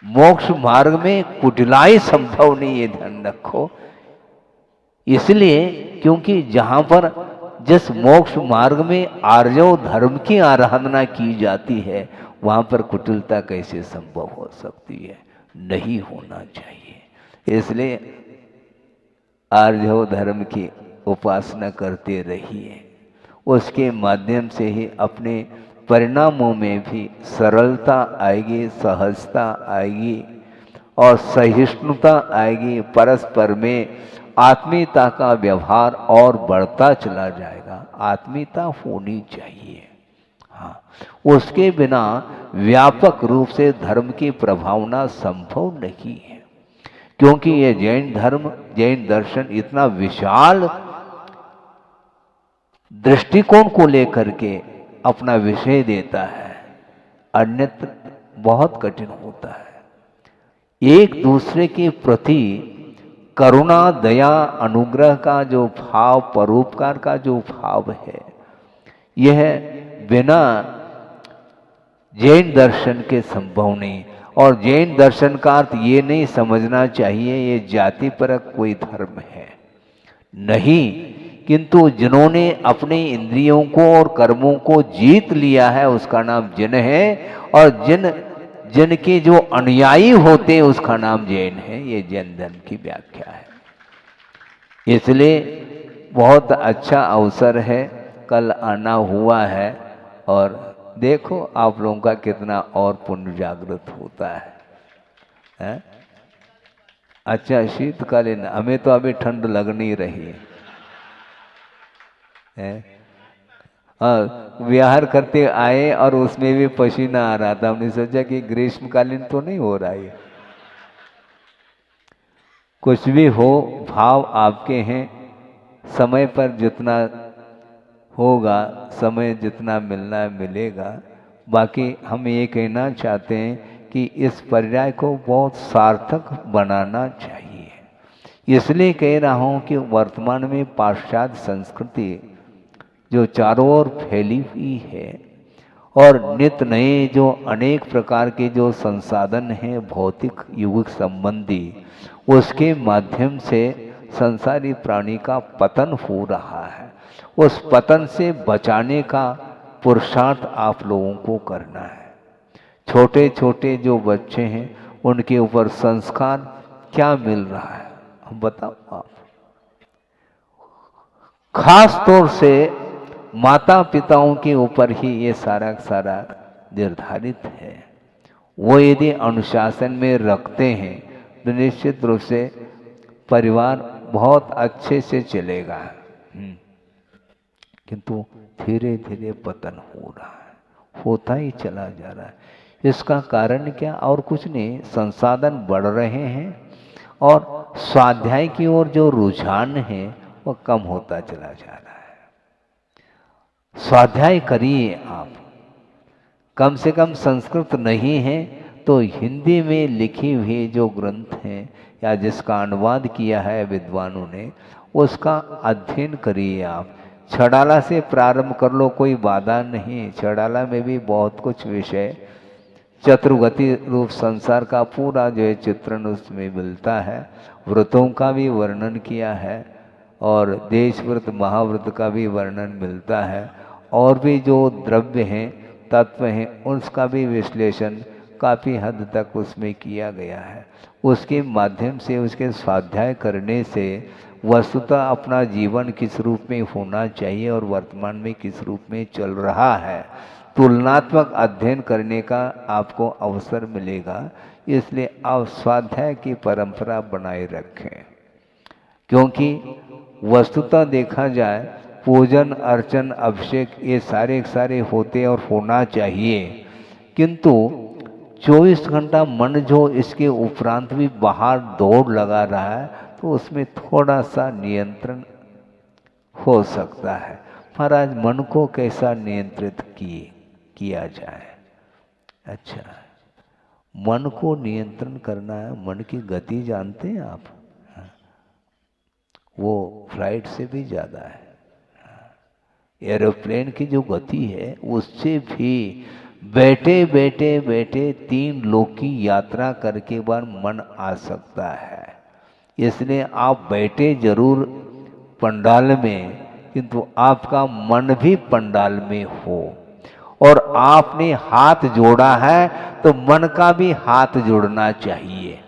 मोक्ष मार्ग में कुटिलाई संभव नहीं, ये ध्यान रखो। इसलिए क्योंकि जहां पर जिस मोक्ष मार्ग में आर्यो धर्म की आराधना की जाती है, वहां पर कुटिलता कैसे संभव हो सकती है? नहीं होना चाहिए। इसलिए आर्यो धर्म की उपासना करते रहिए, उसके माध्यम से ही अपने परिणामों में भी सरलता आएगी, सहजता आएगी और सहिष्णुता आएगी। परस्पर में आत्मीयता का व्यवहार और बढ़ता चला जाएगा। आत्मीयता होनी चाहिए, हाँ, उसके बिना व्यापक रूप से धर्म की प्रभावना संभव नहीं है। क्योंकि ये जैन धर्म, जैन दर्शन इतना विशाल दृष्टिकोण को लेकर के अपना विषय देता है, अन्यत्र बहुत कठिन होता है। एक दूसरे के प्रति करुणा, दया, अनुग्रह का जो भाव, परोपकार का जो भाव है, यह बिना जैन दर्शन के संभव नहीं। और जैन दर्शन का अर्थ ये नहीं समझना चाहिए ये जाति परक कोई धर्म है, नहीं। किंतु जिन्होंने अपने इंद्रियों को और कर्मों को जीत लिया है उसका नाम जैन है, और जिनके जो अनुयायी होते हैं उसका नाम जैन है। ये जैन धर्म की व्याख्या है। इसलिए बहुत अच्छा अवसर है, कल आना हुआ है और देखो आप लोगों का कितना और पुण्य जागृत होता है? अच्छा, शीतकालीन, हमें तो अभी ठंड लग नहीं रही है। विहार करते आए और उसमें भी पसीना आ रहा था। हमने सोचा कि ग्रीष्मकालीन तो नहीं हो रहा है। कुछ भी हो, भाव आपके हैं। समय पर जितना होगा, समय जितना मिलना है मिलेगा। बाकी हम ये कहना चाहते हैं कि इस पर्याय को बहुत सार्थक बनाना चाहिए। इसलिए कह रहा हूँ कि वर्तमान में पाश्चात्य संस्कृति जो चारों ओर फैली हुई है और नित्य नए जो अनेक प्रकार के जो संसाधन हैं भौतिक युग संबंधी, उसके माध्यम से संसारी प्राणी का पतन हो रहा है। उस पतन से बचाने का पुरुषार्थ आप लोगों को करना है। छोटे छोटे जो बच्चे हैं उनके ऊपर संस्कार क्या मिल रहा है, हम बताओ आप। खास तौर से माता पिताओं के ऊपर ही ये सारा निर्धारित है। वो यदि अनुशासन में रखते हैं तो निश्चित रूप से परिवार बहुत अच्छे से चलेगा। किंतु धीरे धीरे पतन हो रहा है, होता ही चला जा रहा है। इसका कारण क्या? और कुछ नहीं, संसाधन बढ़ रहे हैं और स्वाध्याय की ओर जो रुझान है वो कम होता चला जा रहा है। स्वाध्याय करिए आप, कम से कम संस्कृत नहीं है तो हिंदी में लिखी हुई जो ग्रंथ हैं या जिसका अनुवाद किया है विद्वानों ने, उसका अध्ययन करिए आप। छड़ाला से प्रारंभ कर लो, कोई बाधा नहीं। छड़ाला में भी बहुत कुछ विषय, चतुर्गति रूप संसार का पूरा जो है चित्रण उसमें मिलता है। व्रतों का भी वर्णन किया है और देश व्रत महाव्रत का भी वर्णन मिलता है, और भी जो द्रव्य हैं, तत्व हैं, उसका भी विश्लेषण काफ़ी हद तक उसमें किया गया है। उसके माध्यम से, उसके स्वाध्याय करने से वस्तुतः अपना जीवन किस रूप में होना चाहिए और वर्तमान में किस रूप में चल रहा है, तुलनात्मक अध्ययन करने का आपको अवसर मिलेगा। इसलिए आप स्वाध्याय की परंपरा बनाए रखें, क्योंकि वस्तुतः देखा जाए पूजन अर्चन अभिषेक ये सारे होते और होना चाहिए, किंतु 24 घंटा मन जो इसके उपरांत भी बाहर दौड़ लगा रहा है तो उसमें थोड़ा सा नियंत्रण हो सकता है। महाराज, मन को कैसा नियंत्रित किया जाए? अच्छा, मन को नियंत्रण करना है। मन की गति जानते हैं आप? वो फ्लाइट से भी ज़्यादा है। एरोप्लेन की जो गति है उससे भी बैठे बैठे बैठे 3 लोक की यात्रा करके बार मन आ सकता है। इसलिए आप बैठे जरूर पंडाल में, किंतु आपका मन भी पंडाल में हो। और आपने हाथ जोड़ा है तो मन का भी हाथ जोड़ना चाहिए।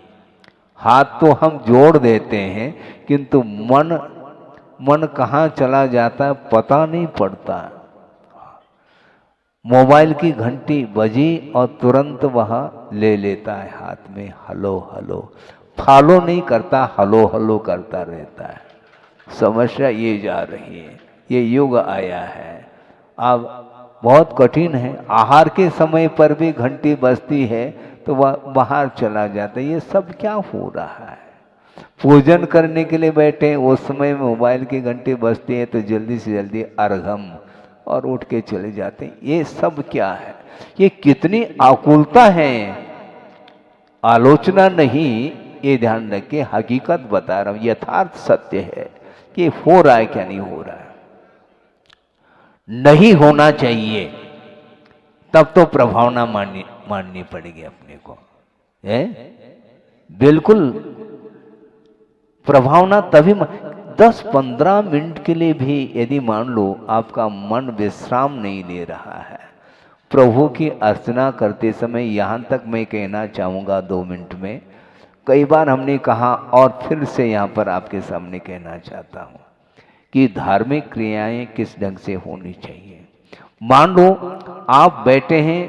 हाथ तो हम जोड़ देते हैं, किंतु मन कहाँ चला जाता है पता नहीं पड़ता। मोबाइल की घंटी बजी और तुरंत वह ले लेता है हाथ में, हलो हलो, फॉलो नहीं करता, हलो हलो करता रहता है। समस्या ये जा रही है, ये युग आया है। अब बहुत कठिन है। आहार के समय पर भी घंटी बजती है तो वह बाहर चला जाता है। ये सब क्या हो रहा है? पूजन करने के लिए बैठे, उस समय में मोबाइल की घंटी बजती है तो जल्दी से जल्दी अर्घम और उठ के चले जाते हैं। ये सब क्या है? ये कितनी आकुलता है। आलोचना नहीं, ये ध्यान रखिए, हकीकत बता रहा हूं, यथार्थ सत्य है कि हो रहा है क्या नहीं हो रहा है। नहीं होना चाहिए, तब तो प्रभावना माननी पड़ेगी अपने को, है बिल्कुल। प्रभावना तभी 10-15 मिनट के लिए भी यदि मान लो आपका मन विश्राम नहीं ले रहा है, प्रभु की अर्चना करते समय, यहाँ तक मैं कहना चाहूँगा 2 मिनट में, कई बार हमने कहा और फिर से यहाँ पर आपके सामने कहना चाहता हूँ कि धार्मिक क्रियाएं किस ढंग से होनी चाहिए। मान लो आप बैठे हैं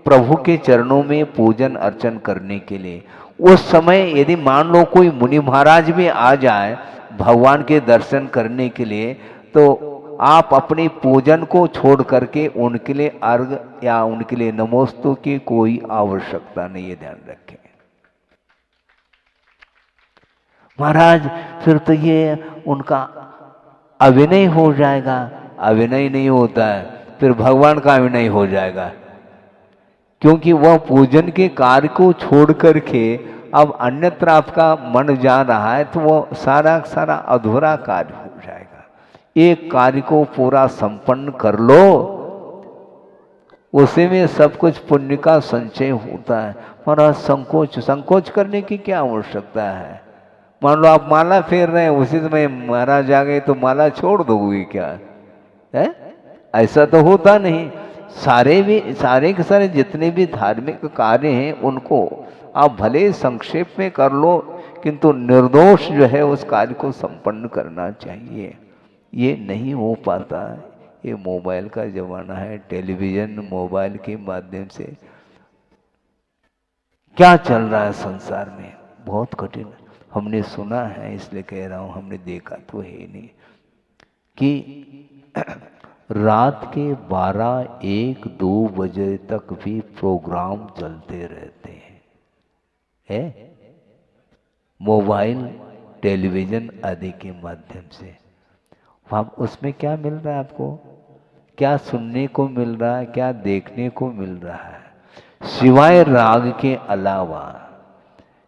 प्रभु के चरणों में पूजन अर्चन करने के लिए, उस समय यदि मान लो कोई मुनि महाराज भी आ जाए भगवान के दर्शन करने के लिए, तो आप अपने पूजन को छोड़ करके उनके लिए अर्घ या उनके लिए नमोस्तु की कोई आवश्यकता नहीं है, ध्यान रखें। महाराज फिर तो ये उनका अभिनय हो जाएगा। अभिनय नहीं होता है, फिर भगवान का अभिनय हो जाएगा, क्योंकि वह पूजन के कार्य को छोड़ करके अब अन्यत्र आपका मन जा रहा है, तो वह सारा अधूरा कार्य हो जाएगा। एक कार्य को पूरा संपन्न कर लो, उसी में सब कुछ पुण्य का संचय होता है। महाराज संकोच करने की क्या आवश्यकता है? मान लो आप माला फेर रहे हैं, उसी समय महाराज आ गए तो माला छोड़ दोगे क्या? है ऐसा तो होता नहीं। सारे के सारे जितने भी धार्मिक कार्य हैं उनको आप भले संक्षेप में कर लो, किंतु निर्दोष जो है उस कार्य को संपन्न करना चाहिए। ये नहीं हो पाता है। ये मोबाइल का जमाना है, टेलीविजन मोबाइल के माध्यम से क्या चल रहा है संसार में, बहुत कठिन है। हमने सुना है इसलिए कह रहा हूं, हमने देखा तो है नहीं कि रात के 12-1-2 बजे तक भी प्रोग्राम चलते रहते हैं, मोबाइल टेलीविजन आदि के माध्यम से। आप उसमें क्या मिल रहा है आपको? क्या सुनने को मिल रहा है, क्या देखने को मिल रहा है? सिवाय राग के अलावा,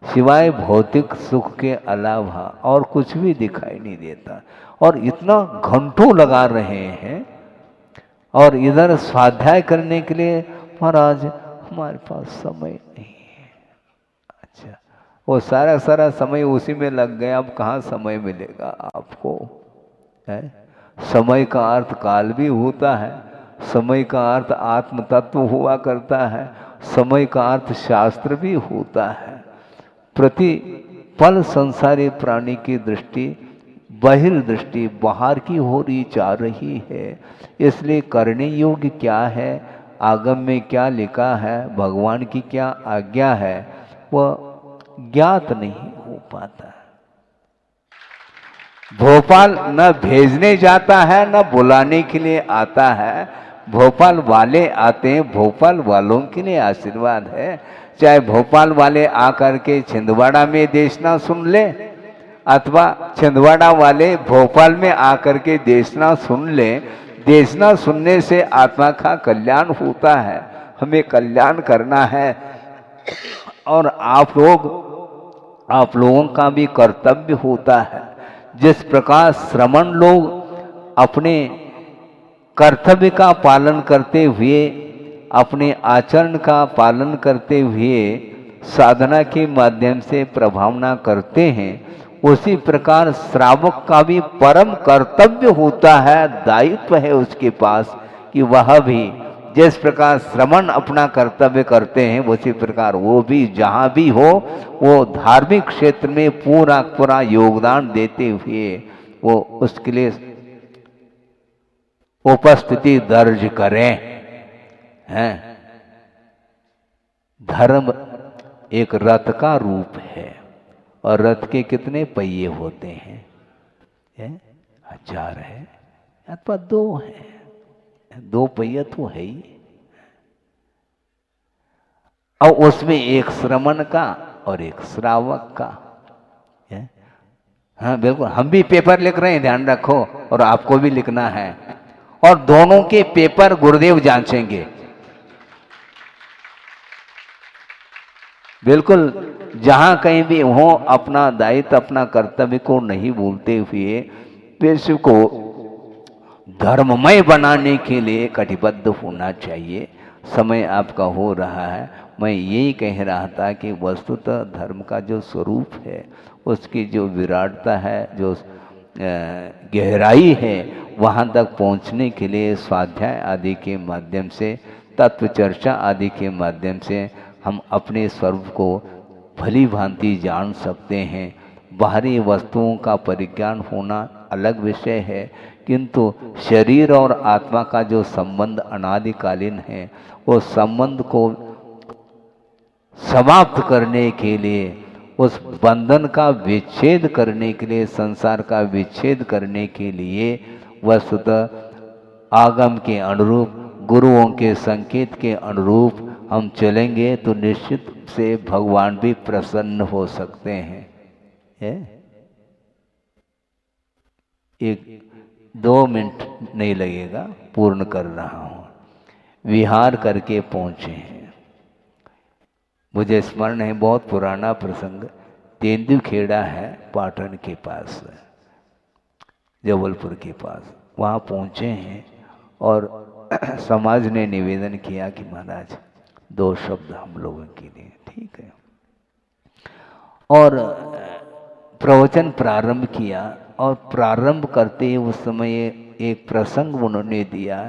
सिवाय भौतिक सुख के अलावा और कुछ भी दिखाई नहीं देता। और इतना घंटों लगा रहे हैं, और इधर स्वाध्याय करने के लिए महाराज हमारे पास समय नहीं है। अच्छा, वो सारा समय उसी में लग गया, अब कहाँ समय मिलेगा आपको? है समय का अर्थ काल भी होता है, समय का अर्थ आत्म तत्व हुआ करता है, समय का अर्थ शास्त्र भी होता है। प्रति पल संसारी प्राणी की दृष्टि बहिर्दृष्टि बाहर की हो रही जा रही है। इसलिए करने योग्य क्या है, आगम में क्या लिखा है, भगवान की क्या आज्ञा है, वह ज्ञात नहीं हो पाता। भोपाल न भेजने जाता है न बुलाने के लिए आता है। भोपाल वाले आते हैं, भोपाल वालों के लिए आशीर्वाद है। चाहे भोपाल वाले आकर के छिंदवाड़ा में देशना सुन ले, अथवा छिंदवाड़ा वाले भोपाल में आकर के देशना सुन ले। देशना सुनने से आत्मा का कल्याण होता है, हमें कल्याण करना है। और आप लोगों का भी कर्तव्य होता है। जिस प्रकार श्रमण लोग अपने कर्तव्य का पालन करते हुए अपने आचरण का पालन करते हुए साधना के माध्यम से प्रभावना करते हैं, उसी प्रकार श्रावक का भी परम कर्तव्य होता है, दायित्व है उसके पास कि वह भी जिस प्रकार श्रवण अपना कर्तव्य करते हैं उसी प्रकार वो भी जहाँ भी हो वो धार्मिक क्षेत्र में पूरा पूरा योगदान देते हुए वो उसके लिए उपस्थिति दर्ज करें। हैं, धर्म एक रथ का रूप है और रथ के कितने पहिए होते हैं? 1000 है अथवा 2 है, 2 पहिया तो है ही। और उसमें एक श्रमण का और एक श्रावक का है। हाँ बिल्कुल, हम भी पेपर लिख रहे हैं, ध्यान रखो, और आपको भी लिखना है, और दोनों के पेपर गुरुदेव जांचेंगे। बिल्कुल, जहां कहीं भी हो अपना दायित्व अपना कर्तव्य को नहीं भूलते हुए विश्व को धर्ममय बनाने के लिए कटिबद्ध होना चाहिए। समय आपका हो रहा है, मैं यही कह रहा था कि वस्तुतः धर्म का जो स्वरूप है, उसकी जो विराटता है, जो गहराई है, वहाँ तक पहुँचने के लिए स्वाध्याय आदि के माध्यम से, तत्व चर्चा आदि के माध्यम से हम अपने स्वरूप को भली भांति जान सकते हैं। बाहरी वस्तुओं का परिज्ञान होना अलग विषय है, किंतु शरीर और आत्मा का जो संबंध अनादिकालीन है, वो संबंध को समाप्त करने के लिए, उस बंधन का विच्छेद करने के लिए, संसार का विच्छेद करने के लिए वस्तुतः आगम के अनुरूप, गुरुओं के संकेत के अनुरूप हम चलेंगे तो निश्चित से भगवान भी प्रसन्न हो सकते हैं। 1-2 मिनट नहीं लगेगा, पूर्ण कर रहा हूँ। विहार करके पहुँचे हैं। मुझे स्मरण है, बहुत पुराना प्रसंग, तेंदुखेड़ा है पाटन के पास, जबलपुर के पास, वहाँ पहुँचे हैं और समाज ने निवेदन किया कि महाराज 2 शब्द हम लोगों के लिए। ठीक है, और प्रवचन प्रारंभ किया, और प्रारंभ करते ही उस समय एक प्रसंग उन्होंने दिया,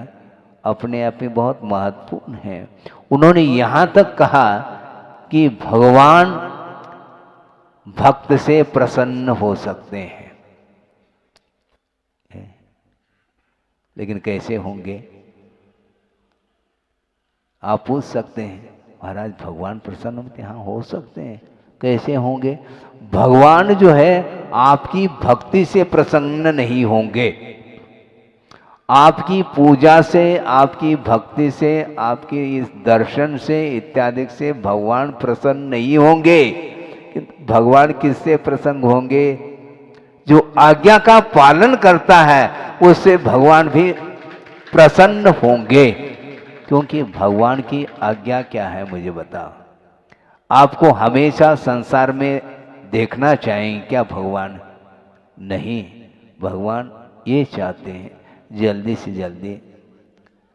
अपने आप में बहुत महत्वपूर्ण है। उन्होंने यहाँ तक कहा कि भगवान भक्त से प्रसन्न हो सकते हैं, लेकिन कैसे होंगे? आप पूछ सकते हैं, महाराज भगवान प्रसन्न होते हैं? हाँ, हो सकते हैं। कैसे होंगे? भगवान जो है आपकी भक्ति से प्रसन्न नहीं होंगे, आपकी पूजा से, आपकी भक्ति से, आपके इस दर्शन से इत्यादि से भगवान प्रसन्न नहीं होंगे। भगवान किससे प्रसन्न होंगे? जो आज्ञा का पालन करता है उससे भगवान भी प्रसन्न होंगे। क्योंकि भगवान की आज्ञा क्या है मुझे बताओ? आपको हमेशा संसार में देखना चाहिए क्या भगवान? नहीं, भगवान ये चाहते हैं जल्दी से जल्दी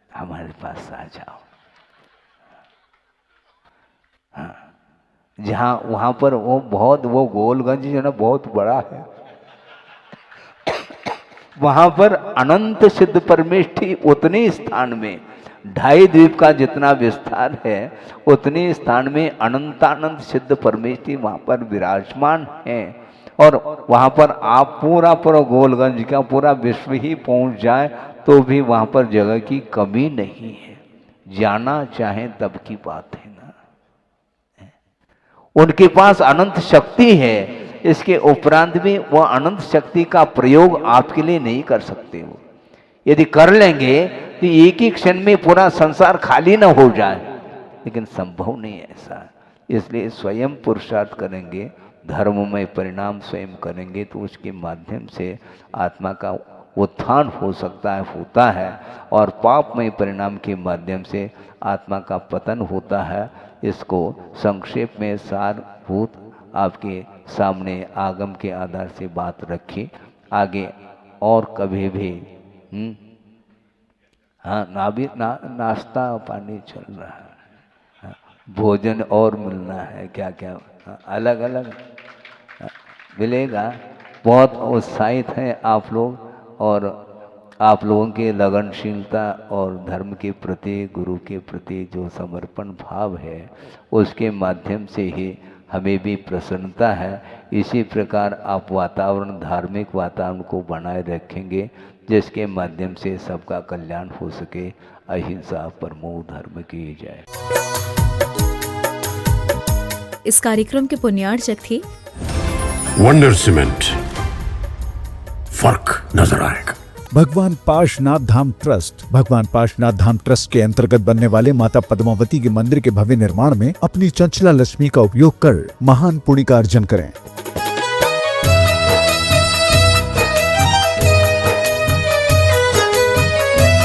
हमारे पास आ जाओ। हाँ, जहाँ वहाँ पर वो गोलगंज जो ना बहुत बड़ा है, वहाँ पर अनंत सिद्ध परमेष्ठी उतने स्थान में, 2.5 द्वीप का जितना विस्तार है उतने स्थान में अनंतानंत सिद्ध परमेष्ठी वहाँ पर विराजमान है। और वहाँ पर आप पूरा गोलगंज का पूरा विश्व ही पहुँच जाए तो भी वहाँ पर जगह की कमी नहीं है। जाना चाहें तब की बात है ना। उनके पास अनंत शक्ति है, इसके उपरांत भी वह अनंत शक्ति का प्रयोग आपके लिए नहीं कर सकते हो। यदि कर लेंगे तो एक ही क्षण में पूरा संसार खाली ना हो जाए, लेकिन संभव नहीं है ऐसा। इसलिए स्वयं पुरुषार्थ करेंगे, धर्ममय परिणाम स्वयं करेंगे तो उसके माध्यम से आत्मा का उत्थान हो सकता है, होता है, और पापमय परिणाम के माध्यम से आत्मा का पतन होता है। इसको संक्षेप में सारभूत आपके सामने आगम के आधार से बात रखी। आगे और कभी भी हाँ नाश्ता पानी चल रहा है, हाँ, भोजन और मिलना है, क्या क्या हाँ, अलग अलग मिलेगा। बहुत उत्साहित हैं आप लोग, और आप लोगों की लगनशीलता और धर्म के प्रति, गुरु के प्रति जो समर्पण भाव है, उसके माध्यम से ही हमें भी प्रसन्नता है। इसी प्रकार आप वातावरण, धार्मिक वातावरण को बनाए रखेंगे, जिसके माध्यम से सबका कल्याण हो सके। अहिंसा परमो धर्म की जय। इस कार्यक्रम के पुण्यार्चक थे वंडर सीमेंट, फर्क नजर आएगा। भगवान पाशनाथ धाम ट्रस्ट भगवान पाशनाथ धाम ट्रस्ट के अंतर्गत बनने वाले माता पद्मावती के मंदिर के भव्य निर्माण में अपनी चंचला लक्ष्मी का उपयोग कर महान पुण्य का अर्जन करें।